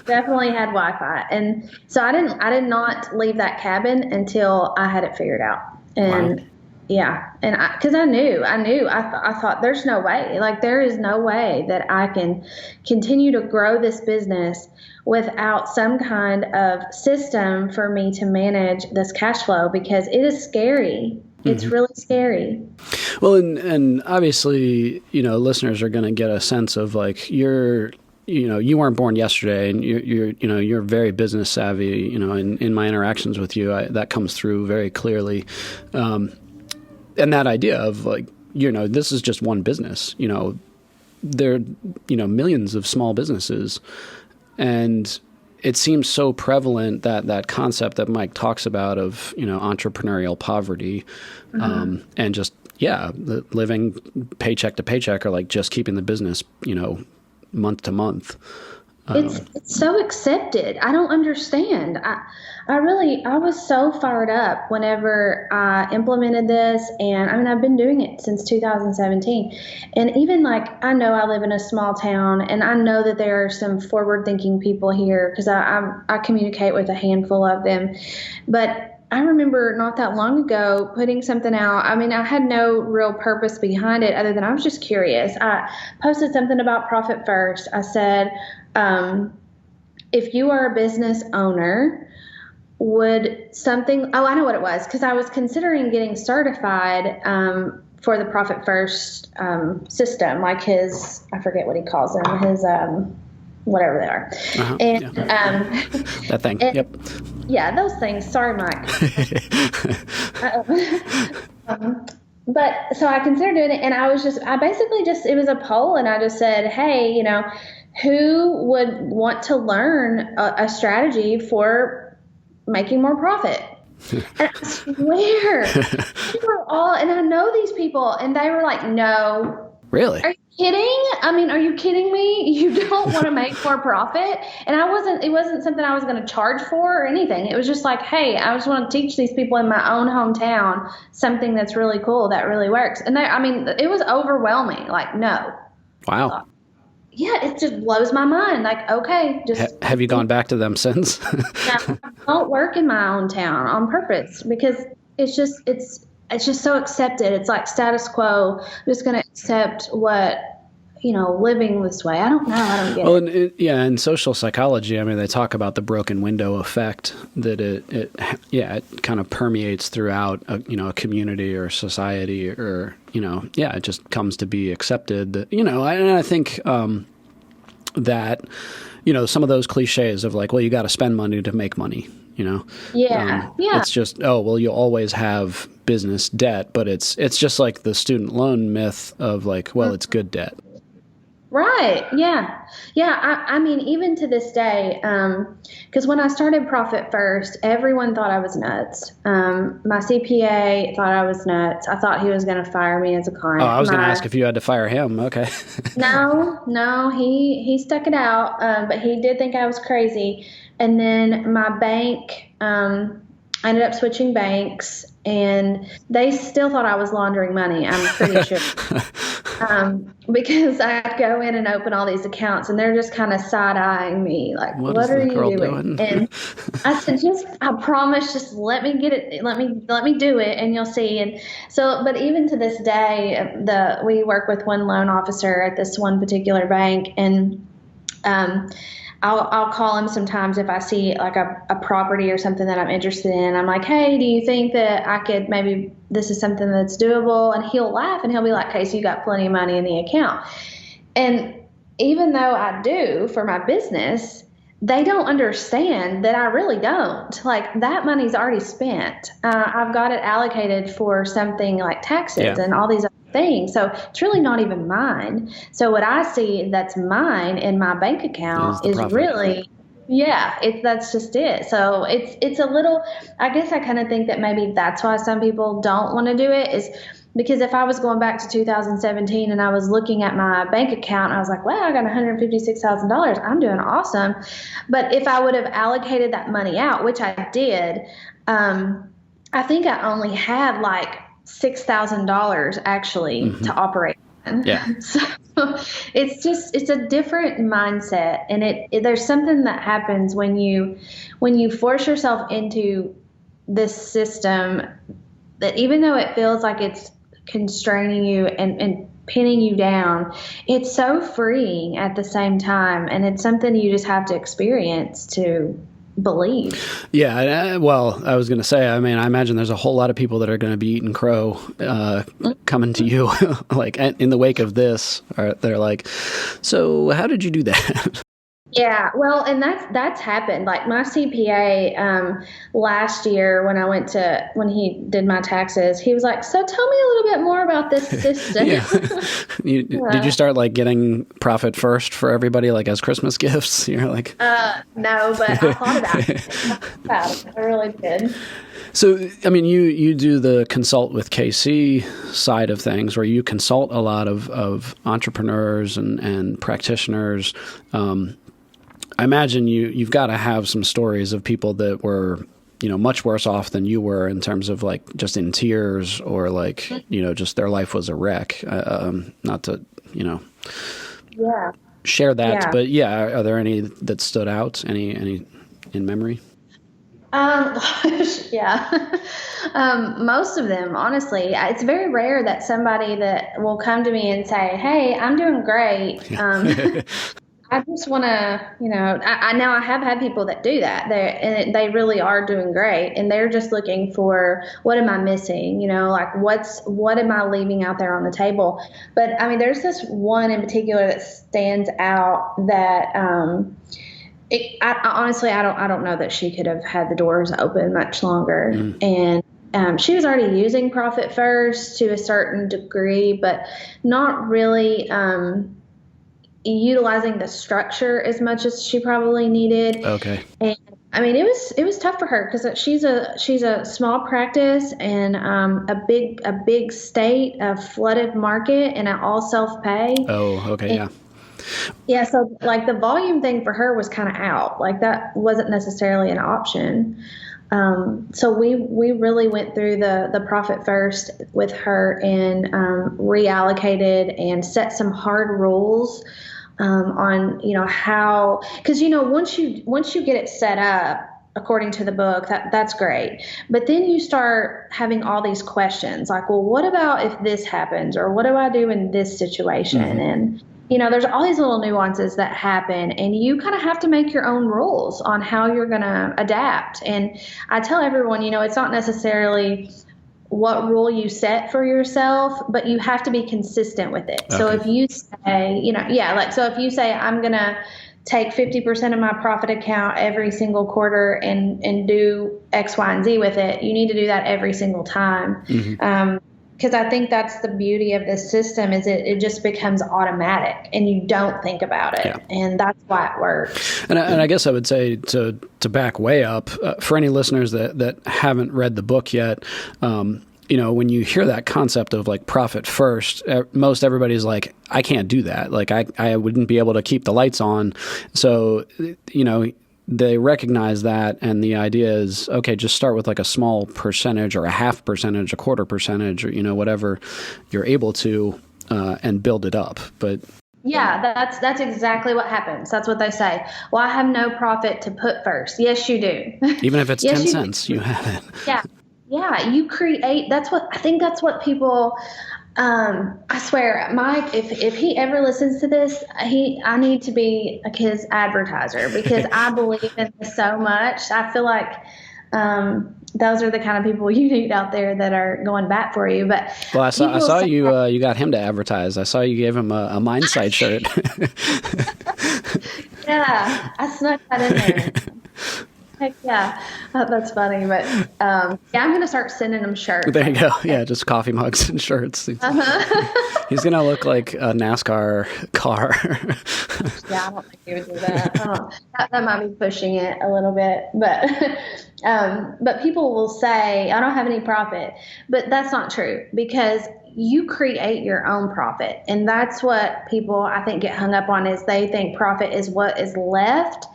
Definitely had Wi-Fi. And so I did not leave that cabin until I had it figured out. And wow. Yeah. And because I knew, I thought there's no way, like there is no way that I can continue to grow this business without some kind of system for me to manage this cash flow, because it is scary. It's really scary. Well, and obviously, listeners are going to get a sense of like you weren't born yesterday, and you're very business savvy. In my interactions with you, that comes through very clearly. And that idea of like, this is just one business. There are millions of small businesses, and it seems so prevalent that concept that Mike talks about of entrepreneurial poverty, and just living paycheck to paycheck, or like just keeping the business month to month. It's so accepted. I don't understand. I was so fired up whenever I implemented this, and I mean, I've been doing it since 2017. And even like, I know I live in a small town, and I know that there are some forward-thinking people here because I communicate with a handful of them. But I remember not that long ago putting something out. I mean, I had no real purpose behind it other than I was just curious. I posted something about Profit First. I said, if you are a business owner, would something, I know what it was, because I was considering getting certified for the Profit First system, like his, I forget what he calls them, his whatever they are. And that thing. And, yep. Yeah, those things. Sorry, Mike. But so I considered doing it, and I basically just, it was a poll, and I just said, hey, you know, who would want to learn a strategy for making more profit? And I swear, they were all, and I know these people, and they were like, no. Really? Are you kidding? I mean, are you kidding me? You don't want to make more profit? And it wasn't something I was going to charge for or anything. It was just like, hey, I just want to teach these people in my own hometown something that's really cool, that really works. And it was overwhelming. Like, no. Wow. Yeah, it just blows my mind. Like, okay, just. Have you gone back to them since? No, I don't work in my own town on purpose because it's just so accepted. It's like status quo. I'm just going to accept what, living this way. I don't know. I don't get it. Well, in social psychology, I mean, they talk about the broken window effect, that it kind of permeates throughout a community or society, or, it just comes to be accepted that, and I think that, some of those cliches of like, well, you got to spend money to make money. Yeah. It's just, you'll always have business debt, but it's just like the student loan myth of like, well, it's good debt. Right. Yeah. Yeah. I mean, even to this day, because when I started Profit First, everyone thought I was nuts. My CPA thought I was nuts. I thought he was going to fire me as a client. Oh, I was going to ask if you had to fire him. Okay. No, he stuck it out. But he did think I was crazy. And then my bank, I ended up switching banks, and they still thought I was laundering money, I'm pretty sure. Because I'd go in and open all these accounts, and they're just kind of side-eyeing me, like, what are you doing? And I said, I promise, just let me get it, let me do it, and you'll see. And so, but even to this day, we work with one loan officer at this one particular bank, and I'll call him sometimes if I see like a property or something that I'm interested in. I'm like, hey, do you think that I could, maybe this is something that's doable? And he'll laugh and he'll be like, okay, so you got plenty of money in the account. And even though I do for my business, they don't understand that I really don't. Like, that money's already spent. I've got it allocated for something like taxes and all these other things. So it's really not even mine. So what I see that's mine in my bank account is really, that's just it. So it's a little, I guess I kind of think that maybe that's why some people don't want to do it, is because if I was going back to 2017 and I was looking at my bank account, I was like, wow, I got $156,000. I'm doing awesome. But if I would have allocated that money out, which I did, I think I only had like $6,000 actually to operate in. Yeah. So it's a different mindset, and there's something that happens when you force yourself into this system, that even though it feels like it's constraining you and pinning you down, it's so freeing at the same time, and it's something you just have to experience to believe. Yeah, well, I was going to say, I mean, I imagine there's a whole lot of people that are going to be eating crow coming to you, like in the wake of this. They're like, so how did you do that? Yeah, well, and that's happened. Like my CPA last year when he did my taxes, he was like, so tell me a little bit more about this system. Did you start like getting Profit First for everybody, like as Christmas gifts? You're like, no, but I thought about it. I really did. So, I mean, you do the consult with KC side of things, where you consult a lot of entrepreneurs and practitioners. I imagine you've got to have some stories of people that were, much worse off than you were, in terms of like just in tears, or like, just their life was a wreck. Not to, share that, but are there any that stood out? Any in memory? Yeah. Most of them, honestly. It's very rare that somebody that will come to me and say, hey, I'm doing great. I just want to, I now I have had people that do that. They really are doing great, and they're just looking for, what am I missing? Like what am I leaving out there on the table? But I mean, there's this one in particular that stands out that honestly, I don't know that she could have had the doors open much longer. And she was already using Profit First to a certain degree, but not really utilizing the structure as much as she probably needed. Okay. And I mean, it was tough for her because she's a small practice and a big state, a flooded market, and an all self-pay. Oh, okay, yeah. Yeah, so like the volume thing for her was kind of out. Like that wasn't necessarily an option. So we really went through the Profit First with her and reallocated and set some hard rules on how, because once you get it set up according to the book, that's great, but then you start having all these questions like, well, what about if this happens, or what do I do in this situation? And there's all these little nuances that happen, and you kind of have to make your own rules on how you're going to adapt. And I tell everyone, it's not necessarily what rule you set for yourself, but you have to be consistent with it. Okay. So if you say, so if you say, I'm going to take 50% of my profit account every single quarter and do X, Y, and Z with it, you need to do that every single time. Because I think that's the beauty of this system is it just becomes automatic and you don't think about it. Yeah. And that's why it works. And I guess I would say to back way up, for any listeners that haven't read the book yet, when you hear that concept of like profit first, most everybody's like, I can't do that. Like I wouldn't be able to keep the lights on. So, they recognize that, and the idea is, okay, just start with like a small percentage or a half percentage, a quarter percentage, or whatever you're able to, and build it up. But yeah, that's exactly what happens. That's what they say. Well, I have no profit to put first. Yes, you do. Even if it's 10 cents, you have it. Yeah. Yeah, you create. That's what people. I swear, Mike, if he ever listens to this, I need to be his advertiser because I believe in this so much. I feel like those are the kind of people you need out there that are going back for you. But well, I saw you got him to advertise. I saw you gave him a Mindsight shirt. Yeah, I snuck that in there. Heck yeah, that's funny. But I'm going to start sending him shirts. There you go. Yeah, just coffee mugs and shirts. He's going to look like a NASCAR car. Yeah, I don't think he would do that. That might be pushing it a little bit. But people will say, I don't have any profit. But that's not true because you create your own profit. And that's what people, I think, get hung up on is they think profit is what is left.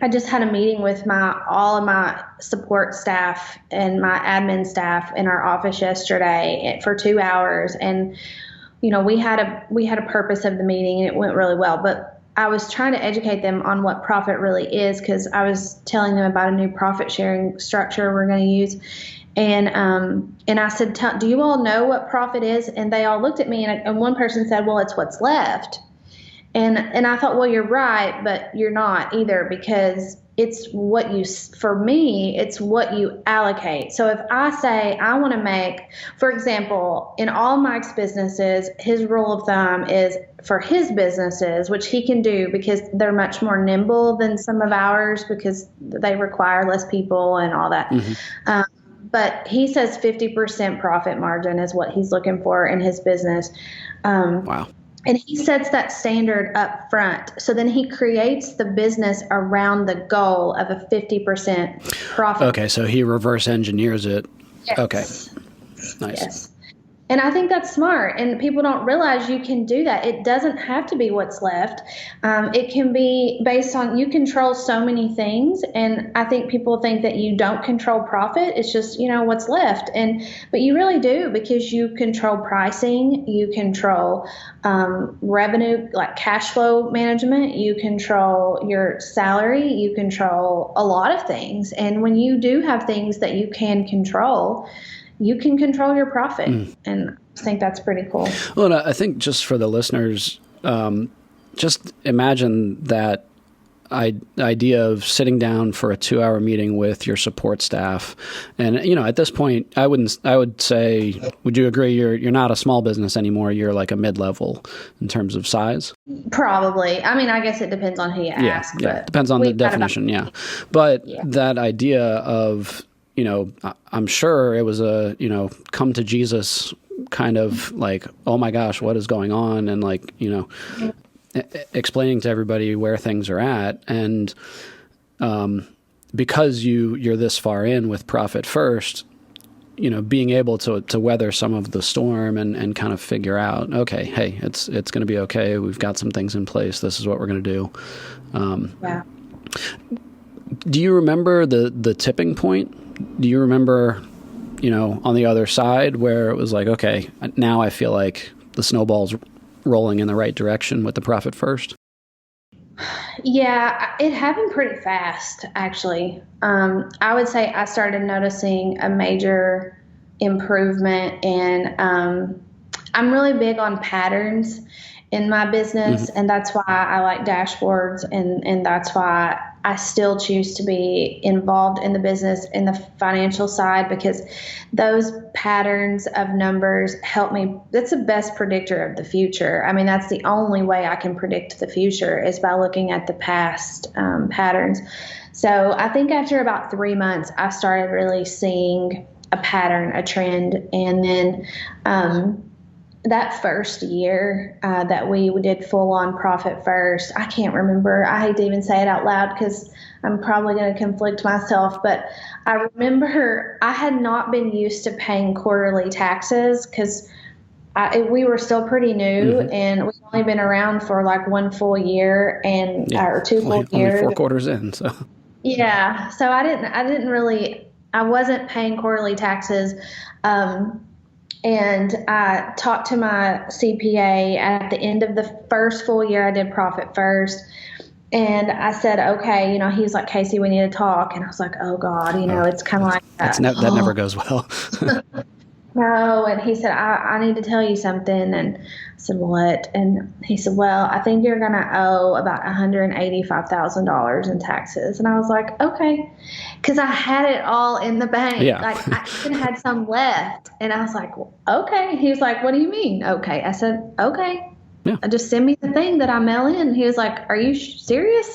I just had a meeting with all of my support staff and my admin staff in our office yesterday for 2 hours. And, we had a purpose of the meeting and it went really well, but I was trying to educate them on what profit really is. Cause I was telling them about a new profit sharing structure we're going to use. And I said, do you all know what profit is? And they all looked at me and one person said, well, it's what's left. And I thought, well, you're right, but you're not either because it's for me, it's what you allocate. So if I say I want to make, for example, in all Mike's businesses, his rule of thumb is for his businesses, which he can do because they're much more nimble than some of ours because they require less people and all that. But he says 50% profit margin is what he's looking for in his business. Wow. And he sets that standard up front. So then he creates the business around the goal of a 50% profit. Okay, so he reverse engineers it. Yes. Okay, nice. Yes. And I think that's smart. And people don't realize you can do that. It doesn't have to be what's left. It can be based on, you control so many things. And I think people think that you don't control profit. It's just, what's left. But you really do because you control pricing, you control revenue, like cash flow management, you control your salary, you control a lot of things. And when you do have things that you can control, you can control your profit. And I think that's pretty cool. Well, and I think just for the listeners, just imagine that idea of sitting down for a 2-hour meeting with your support staff. And, at this point, I would say, would you agree you're not a small business anymore? You're like a mid-level in terms of size? Probably. I mean, I guess it depends on who you ask. Yeah. Depends on the definition. But that idea of, I'm sure it was a, come to Jesus kind of like, oh my gosh, what is going on? And like, explaining to everybody where things are at. And because you're this far in with Profit First, being able to weather some of the storm and kind of figure out, okay, hey, it's going to be okay. We've got some things in place. This is what we're going to do. Do you remember the tipping point? Do you remember, on the other side where it was like, okay, now I feel like the snowball's rolling in the right direction with the Profit First? Yeah, it happened pretty fast, actually. I would say I started noticing a major improvement, and I'm really big on patterns in my business, and that's why I like dashboards, and that's why I still choose to be involved in the business in the financial side, because those patterns of numbers help me. That's the best predictor of the future. I mean, that's the only way I can predict the future is by looking at the past patterns. So I think after about 3 months, I started really seeing a pattern, a trend. And then that first year that we did full on Profit First, I can't remember. I hate to even say it out loud because I'm probably going to conflict myself. But I remember I had not been used to paying quarterly taxes because we were still pretty new, and we've only been around for like 1 full year or 2 full years. Only 4 quarters in, so. Yeah, so I wasn't paying quarterly taxes. And I talked to my CPA at the end of the first full year I did Profit First. And I said, okay, he was like, Casey, we need to talk. And I was like, oh God, it's kind of like that. That never goes well. No. And he said, I need to tell you something. And I said, what? And he said, well, I think you're going to owe about $185,000 in taxes. And I was like, okay. Because I had it all in the bank. Yeah. Like I even had some left. And I was like, well, okay. He was like, what do you mean? Okay. I said, okay. Yeah. Just send me the thing that I mail in. He was like, are you serious?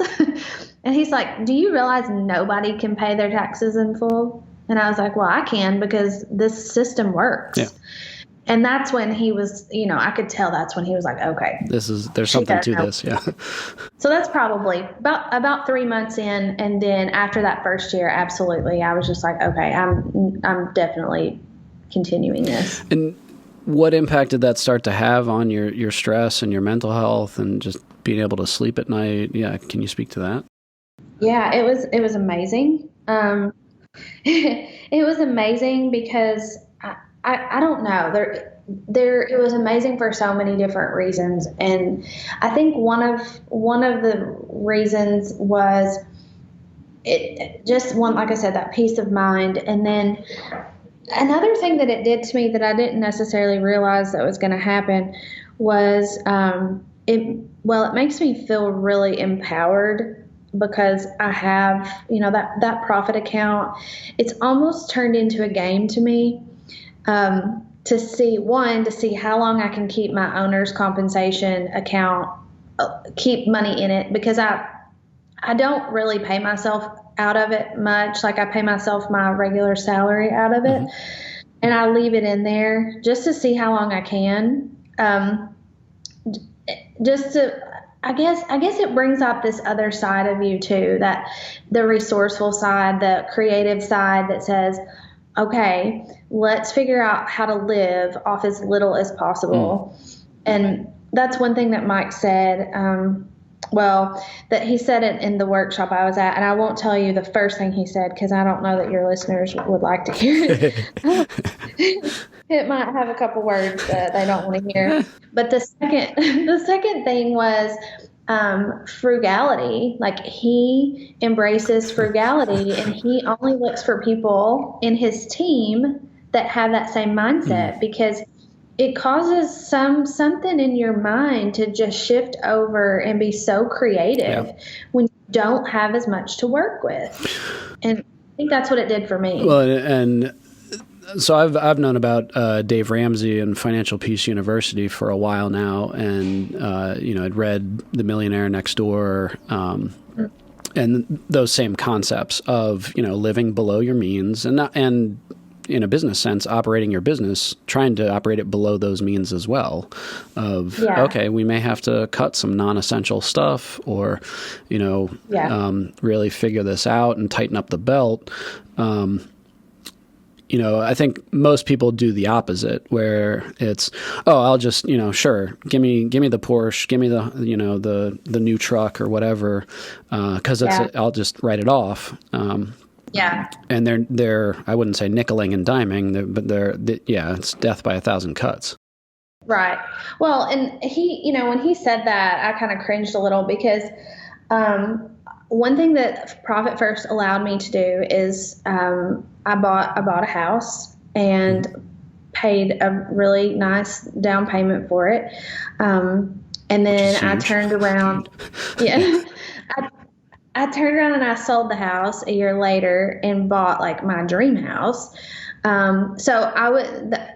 And he's like, do you realize nobody can pay their taxes in full? And I was like, well, I can because this system works. Yeah. And that's when he was, I could tell that's when he was like, okay. There's something to this. Yeah. So that's probably about 3 months in. And then after that first year, absolutely. I was just like, okay, I'm definitely continuing this. And what impact did that start to have on your stress and your mental health and just being able to sleep at night? Yeah. Can you speak to that? Yeah, it was amazing. It was amazing because I don't know, it was amazing for so many different reasons. And I think one of the reasons was it just like I said, that peace of mind. And then another thing that it did to me that I didn't necessarily realize that was going to happen was it makes me feel really empowered because I have, that profit account. It's almost turned into a game to me to see how long I can keep my owner's compensation account, keep money in it, because I don't really pay myself out of it much. Like I pay myself my regular salary out of it, and I leave it in there just to see how long I can. I guess it brings up this other side of you too, that the resourceful side, the creative side that says, okay, let's figure out how to live off as little as possible. And that's one thing that Mike said, that he said it in the workshop I was at, and I won't tell you the first thing he said because I don't know that your listeners would like to hear it. It might have a couple words that they don't want to hear. But the second thing was frugality. Like he embraces frugality, and he only looks for people in his team that have that same mindset, because it causes something in your mind to just shift over and be so creative when you don't have as much to work with. And I think that's what it did for me. Well, and so I've known about Dave Ramsey and Financial Peace University for a while now, and I'd read The Millionaire Next Door, and those same concepts of living below your means, and in a business sense, operating your business, trying to operate it below those means as well. Okay, we may have to cut some non-essential stuff, or really figure this out and tighten up the belt. I think most people do the opposite, where it's, I'll just, sure, give me the Porsche, give me the new truck or whatever, because I'll just write it off. And they're I wouldn't say nickeling and diming, but it's death by 1,000 cuts. Right. Well, and he, when he said that, I kind of cringed a little, because one thing that Profit First allowed me to do is I bought a house and paid a really nice down payment for it. And then I turned around. I turned around and I sold the house a year later and bought like my dream house. So I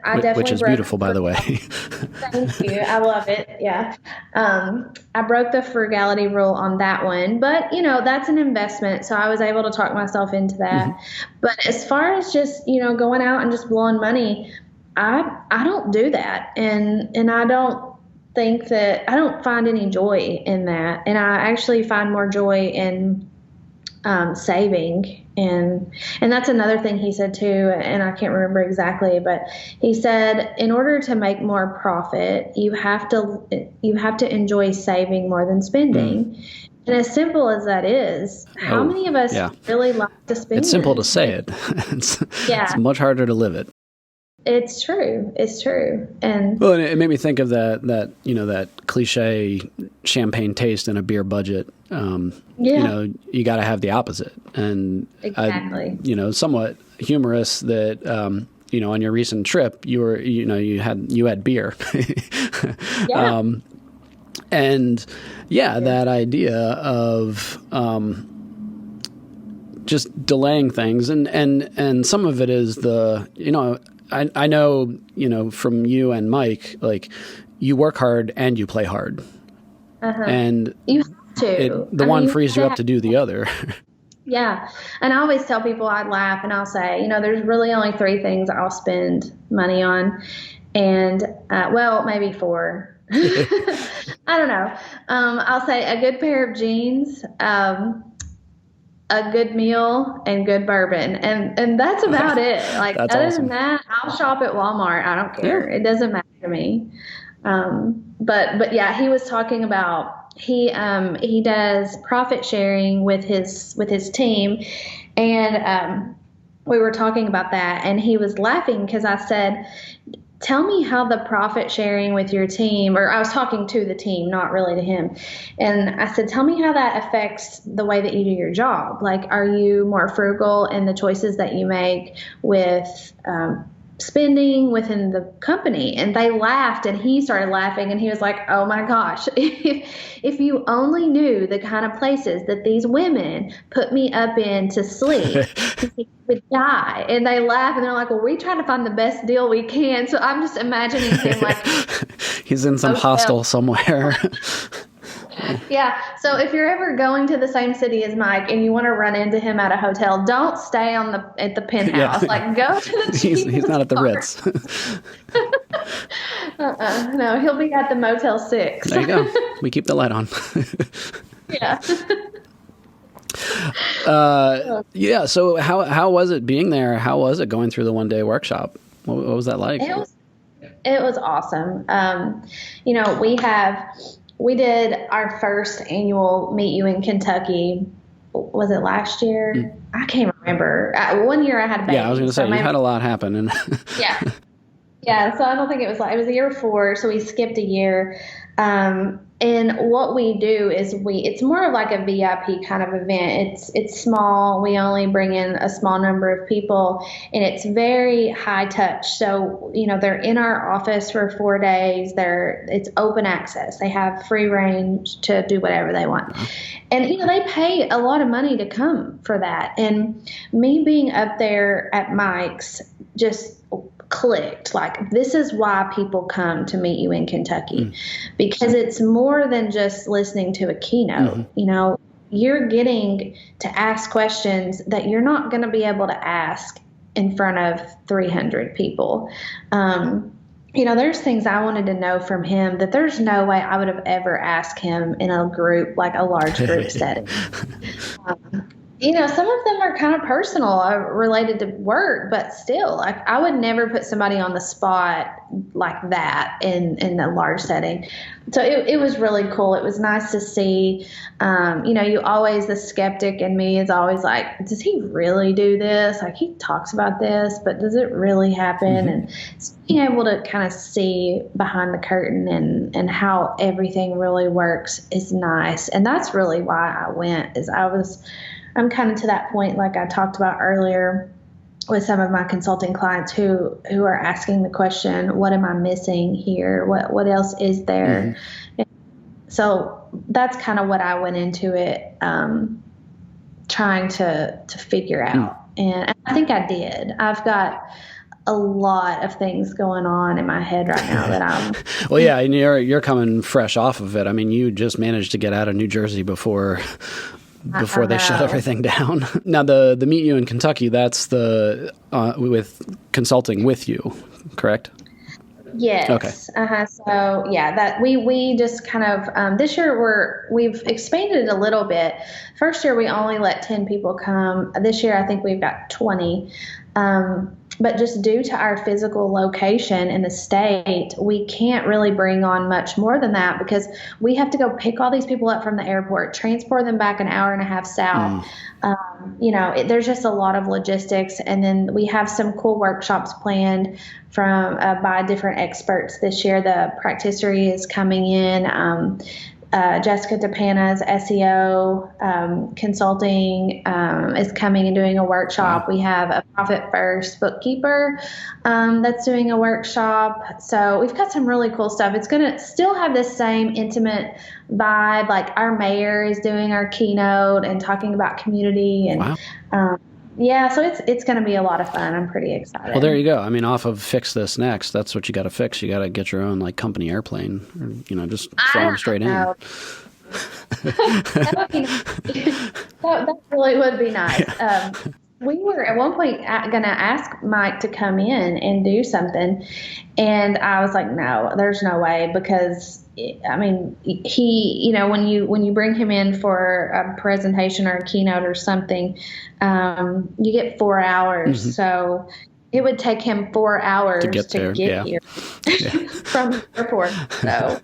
definitely, which is beautiful, by the way. Thank you. I love it. Yeah. I broke the frugality rule on that one, but that's an investment. So I was able to talk myself into that. Mm-hmm. But as far as just, going out and just blowing money, I don't do that. And I don't think that, I don't find any joy in that. And I actually find more joy in saving. And that's another thing he said too, and I can't remember exactly, but he said in order to make more profit, you have to enjoy saving more than spending. And as simple as that is, how many of us really like to spend? It's simple to say it. It's much harder to live it. It's true. It's true. And well, it made me think of that cliche champagne taste in a beer budget. You got to have the opposite. And exactly. Somewhat humorous that on your recent trip you had beer. That idea of just delaying things, and some of it is I know, from you and Mike, like you work hard and you play hard. And you have to. The one frees you up to do the other. Yeah. And I always tell people, I'd laugh and I'll say, there's really only 3 things I'll spend money on. And, maybe 4. I don't know. I'll say a good pair of jeans, a good meal, and good bourbon. And that's about it. Like, that's other awesome. Than that, I'll shop at Walmart. I don't care. It doesn't matter to me. But yeah, he was talking about, he does profit sharing with his team. And, we were talking about that, and he was laughing because I said, tell me how the profit sharing with your team, or I was talking to the team, not really to him. And I said, tell me how that affects the way that you do your job. Like, are you more frugal in the choices that you make with spending within the company? And they laughed, and he started laughing, and he was like, oh my gosh, if you only knew the kind of places that these women put me up in to sleep, he would die. And they laugh, and they're like, well, we try to find the best deal we can. So I'm just imagining him like he's in some hostel somewhere. Yeah. So if you're ever going to the same city as Mike and you want to run into him at a hotel, don't stay at the penthouse. Yeah. Like, go to the he's not at the Ritz. No, he'll be at the Motel 6. There you go. We keep the light on. Yeah. So how was it being there? How was it going through the one-day workshop? What was that like? It was awesome. We did our first annual Meet You in Kentucky. Was it last year? I can't remember. One year I had a baby. Yeah, I was going to say, you had a lot happen. And Yeah. So I don't think it was the year before. So we skipped a year. And And what we do is it's more of like a VIP kind of event. It's small. We only bring in a small number of people, and it's very high touch. So, they're in our office for 4 days. It's open access. They have free range to do whatever they want. And, they pay a lot of money to come for that. And me being up there at Mike's just clicked. Like, this is why people come to Meet You in Kentucky, because it's more than just listening to a keynote. You're getting to ask questions that you're not going to be able to ask in front of 300 people. There's things I wanted to know from him that there's no way I would have ever asked him in a group, like a large group setting. Some of them are kind of personal, related to work, but still, like, I would never put somebody on the spot like that in a large setting. So it was really cool. It was nice to see. The skeptic in me is always like, does he really do this? Like, he talks about this, but does it really happen? And being able to kind of see behind the curtain and how everything really works is nice. And that's really why I went, I'm kind of to that point, like I talked about earlier, with some of my consulting clients who are asking the question, what am I missing here? What else is there? So that's kind of what I went into it, trying to figure out. And I think I did. I've got a lot of things going on in my head right now that I'm. Well, yeah, and you're coming fresh off of it. I mean, you just managed to get out of New Jersey before they shut everything down. Now, the Meet You in Kentucky, that's the with consulting with you, correct? Yes. Okay. So yeah, that we just kind of this year we've expanded it a little bit. First year we only let 10 people come. This year I think we've got 20. But just due to our physical location in the state, we can't really bring on much more than that, because we have to go pick all these people up from the airport, transport them back an hour and a half south. There's just a lot of logistics. And then we have some cool workshops planned by different experts this year. The practitioner is coming in. Jessica DePana's SEO consulting is coming and doing a workshop. We have a Profit First bookkeeper that's doing a workshop. So we've got some really cool stuff. It's going to still have this same intimate vibe. Like, our mayor is doing our keynote and talking about community and so it's going to be a lot of fun. I'm pretty excited. Well, there you go. I mean, off of Fix This Next, that's what you got to fix. You got to get your own company airplane, or, just fly them straight in. that really would be nice. We were at one point going to ask Mike to come in and do something, and I was like, no, there's no way, because I mean, he, when you bring him in for a presentation or a keynote or something, you get 4 hours. So it would take him 4 hours to get here from the airport. So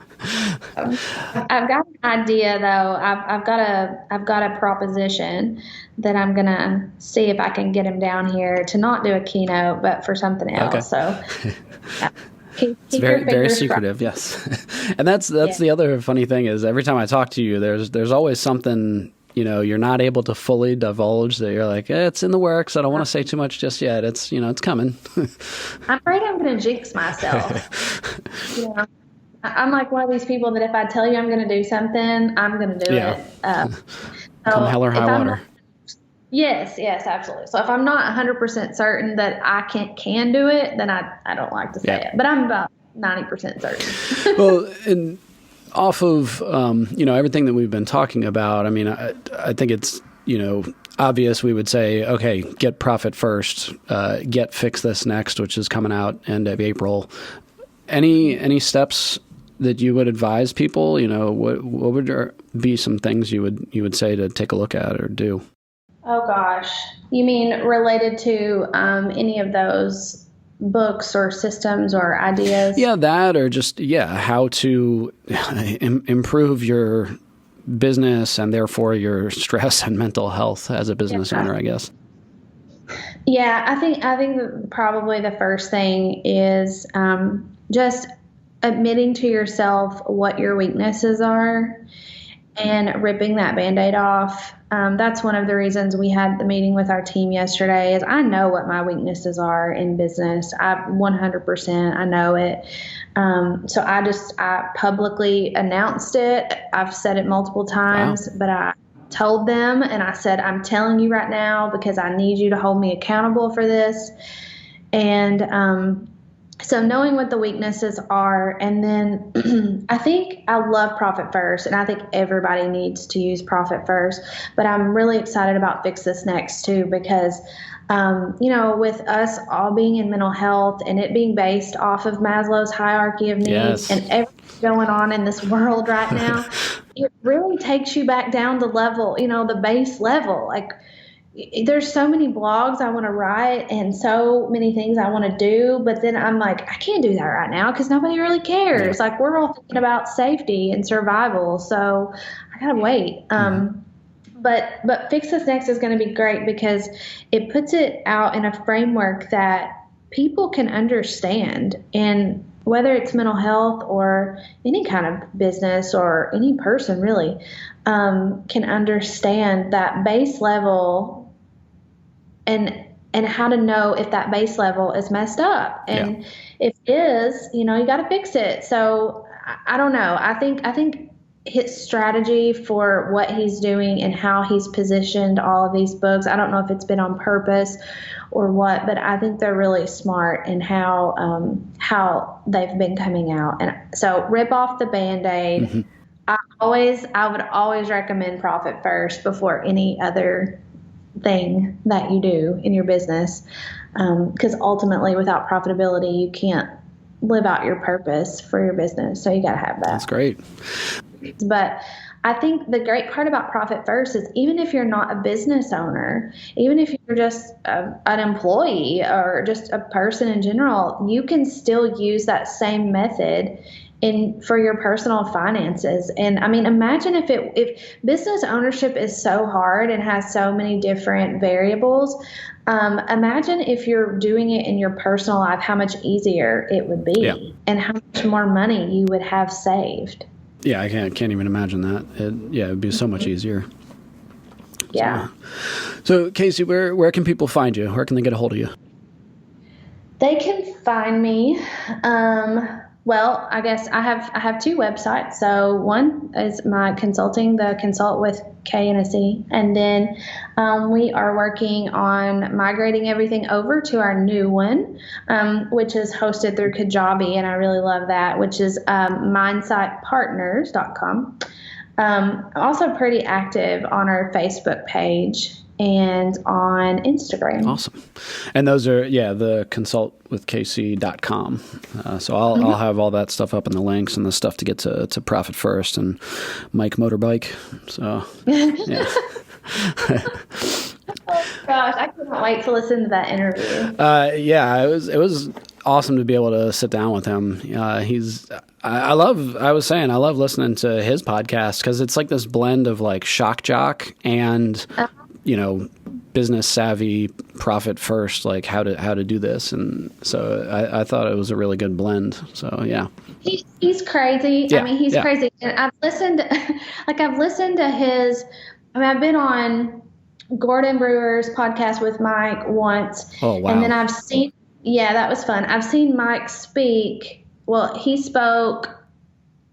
I've got an idea, though. I've got a proposition that I'm gonna see if I can get him down here to not do a keynote, but for something else. Okay. So. Yeah. It's very, very secretive, yes. And that's the other funny thing is, every time I talk to you, there's always something, you're not able to fully divulge, that you're like, it's in the works. I don't want to say too much just yet. It's, it's coming. I'm afraid I'm going to jinx myself. I'm like one of these people that if I tell you I'm going to do something, I'm going to do it. Come hell or high water. Yes, absolutely. So if I'm not 100% certain that I can do it, then I don't like to say it. But I'm about 90% certain. Well, and off of everything that we've been talking about, I mean, I think it's obvious. We would say, okay, get Profit First, get Fix This Next, which is coming out end of April. Any steps that you would advise people? What would be some things you would say to take a look at or do? Oh, gosh. You mean related to any of those books or systems or ideas? Yeah, that, or just, how to improve your business and therefore your stress and mental health as a business owner, I guess. Yeah, I think probably the first thing is just admitting to yourself what your weaknesses are and ripping that Band-Aid off. That's one of the reasons we had the meeting with our team yesterday is I know what my weaknesses are in business. 100%, I know it. So I publicly announced it. I've said it multiple times, but I told them and I said, I'm telling you right now because I need you to hold me accountable for this. And so knowing what the weaknesses are, and then I think I love Profit First, and I think everybody needs to use Profit First, but I'm really excited about Fix This Next too, because, with us all being in mental health and it being based off of Maslow's hierarchy of needs and everything going on in this world right now, it really takes you back down to level, the base level. Like, there's so many blogs I want to write and so many things I want to do, but then I'm like, I can't do that right now because nobody really cares. Like, we're all thinking about safety and survival, so I gotta wait. But Fix This Next is going to be great because it puts it out in a framework that people can understand, and whether it's mental health or any kind of business or any person really can understand that base level and how to know if that base level is messed up. And if it is, you got to fix it. So I don't know. I think his strategy for what he's doing and how he's positioned all of these books, I don't know if it's been on purpose or what, but I think they're really smart in how they've been coming out. And so rip off the Band-Aid. Mm-hmm. I would always recommend Profit First before any other thing that you do in your business, because ultimately without profitability you can't live out your purpose for your business, so you got to have that. That's great. But I think the great part about Profit First is even if you're not a business owner, even if you're just an employee or just a person in general, you can still use that same method for your personal finances. And I mean, imagine if business ownership is so hard and has so many different variables. Imagine if you're doing it in your personal life, how much easier it would be and how much more money you would have saved. Yeah, I can't even imagine that. It'd be so much easier. Yeah. So Casey, where can people find you? Where can they get a hold of you? They can find me. Well, I guess I have two websites. So one is my consulting, the Consult with K and a C. And then we are working on migrating everything over to our new one, which is hosted through Kajabi. And I really love that, which is mindsightpartners.com. I'm also pretty active on our Facebook page and on Instagram. Awesome. And those are, the consultwithkc.com. So I'll have all that stuff up in the links and the stuff to get to Profit First and Mike Motorbike. So, yeah. Oh gosh, I couldn't wait to listen to that interview. It was awesome to be able to sit down with him. I love listening to his podcast because it's like this blend of like shock jock and business savvy, profit first, like how to do this. And so I thought it was a really good blend. So yeah. He's crazy. Yeah, I mean, he's crazy. And I've listened to his, I've been on Gordon Brewer's podcast with Mike once. Oh, wow. And then I've seen, that was fun. I've seen Mike speak. Well, he spoke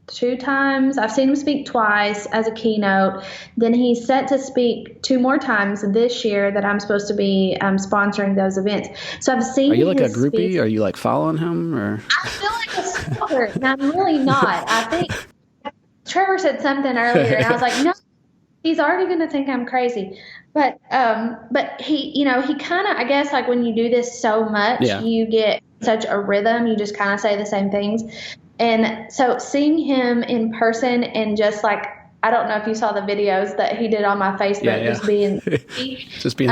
2 times. I've seen him speak twice as a keynote. Then he's set to speak 2 more times this year that I'm supposed to be sponsoring those events. So I've seen. Are you like a groupie? Are you like following him? Or I feel like a stalker, and I'm really not. I think Trevor said something earlier, and I was like, no, he's already going to think I'm crazy. But he, he kind of, I guess, like when you do this so much, you get such a rhythm. You just kind of say the same things. And so seeing him in person and just like, I don't know if you saw the videos that he did on my Facebook, just being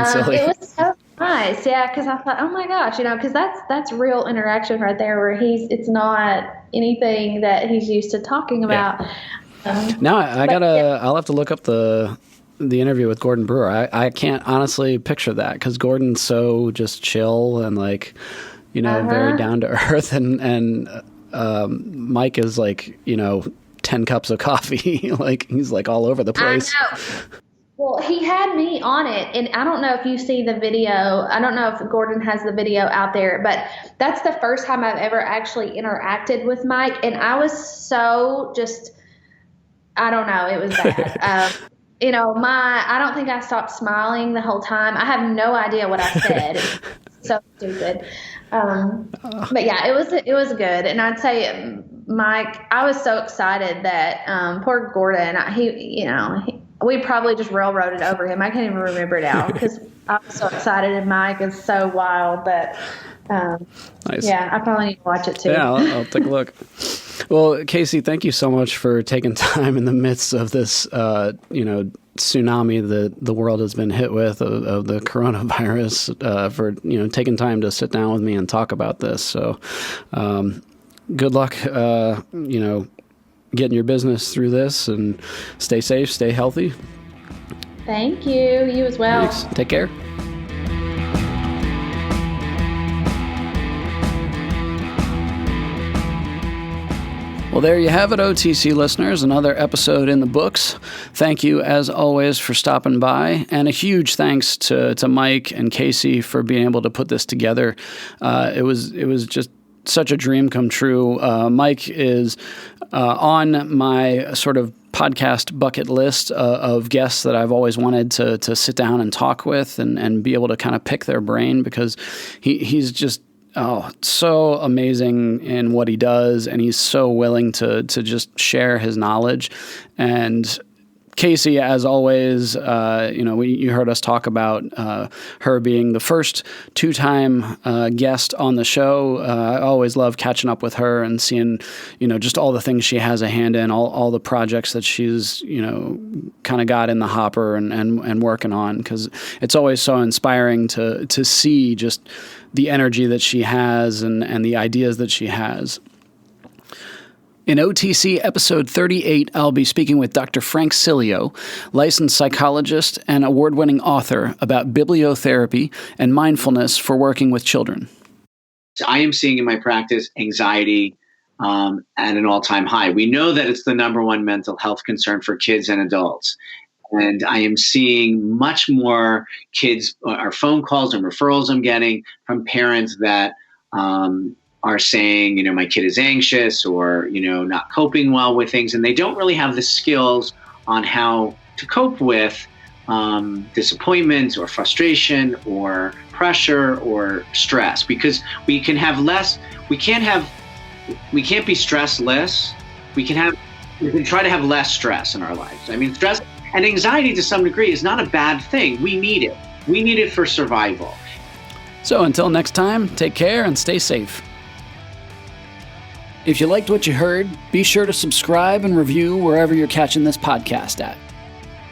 silly. It was so nice. Yeah. Cause I thought, oh my gosh, cause that's real interaction right there where it's not anything that he's used to talking about. Now I'll have to look up the interview with Gordon Brewer. I can't honestly picture that because Gordon's so just chill and like, very down to earth and Mike is like, 10 cups of coffee. Like he's like all over the place. I know. Well, he had me on it, and I don't know if you see the video. I don't know if Gordon has the video out there, but that's the first time I've ever actually interacted with Mike, and I was so I don't know, it was bad. I don't think I stopped smiling the whole time. I have no idea what I said. It's so stupid. But yeah, it was good, and I'd say Mike, I was so excited that poor Gordon, we probably just railroaded over him. I can't even remember now because I was so excited, and Mike is so wild that, nice. Yeah, I probably need to watch it too. Yeah, I'll take a look. Well, Casey, thank you so much for taking time in the midst of this, tsunami that the world has been hit with of the coronavirus, for, taking time to sit down with me and talk about this. So, good luck, getting your business through this, and stay safe, stay healthy. Thank you. You as well. Thanks. Take care. Well, there you have it, OTC listeners, another episode in the books. Thank you, as always, for stopping by, and a huge thanks to Mike and Casey for being able to put this together. It was just such a dream come true. Mike is on my sort of podcast bucket list of guests that I've always wanted to sit down and talk with and be able to kind of pick their brain, because he's just so amazing in what he does, and he's so willing to just share his knowledge. And Casey, as always, you heard us talk about her being the first two-time guest on the show. I always love catching up with her and seeing, just all the things she has a hand in, all the projects that she's, kind of got in the hopper and working on, because it's always so inspiring to see just the energy that she has and the ideas that she has. In OTC episode 38, I'll be speaking with Dr. Frank Cilio, licensed psychologist and award-winning author, about bibliotherapy and mindfulness for working with children. I am seeing in my practice anxiety at an all-time high. We know that it's the number one mental health concern for kids and adults. And I am seeing much more kids, or phone calls and referrals I'm getting from parents that are saying, my kid is anxious or, not coping well with things. And they don't really have the skills on how to cope with disappointment or frustration or pressure or stress, because we can't be stressless. We can try to have less stress in our lives. I mean, stress and anxiety to some degree is not a bad thing. We need it. We need it for survival. So until next time, take care and stay safe. If you liked what you heard, be sure to subscribe and review wherever you're catching this podcast at.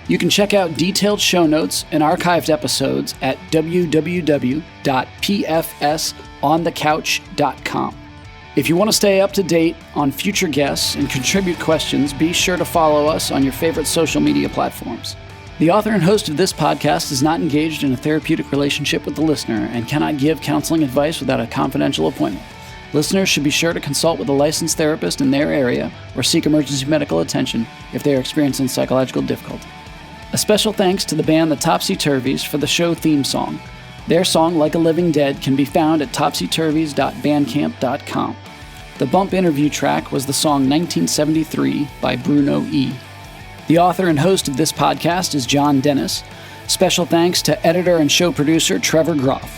You can check out detailed show notes and archived episodes at www.pfsonthecouch.com. If you want to stay up to date on future guests and contribute questions, be sure to follow us on your favorite social media platforms. The author and host of this podcast is not engaged in a therapeutic relationship with the listener and cannot give counseling advice without a confidential appointment. Listeners should be sure to consult with a licensed therapist in their area or seek emergency medical attention if they are experiencing psychological difficulty. A special thanks to the band The Topsy-Turvies for the show theme song. Their song, Like a Living Dead, can be found at topsyturvies.bandcamp.com. The bump interview track was the song 1973 by Bruno E. The author and host of this podcast is John Dennis. Special thanks to editor and show producer Trevor Groff.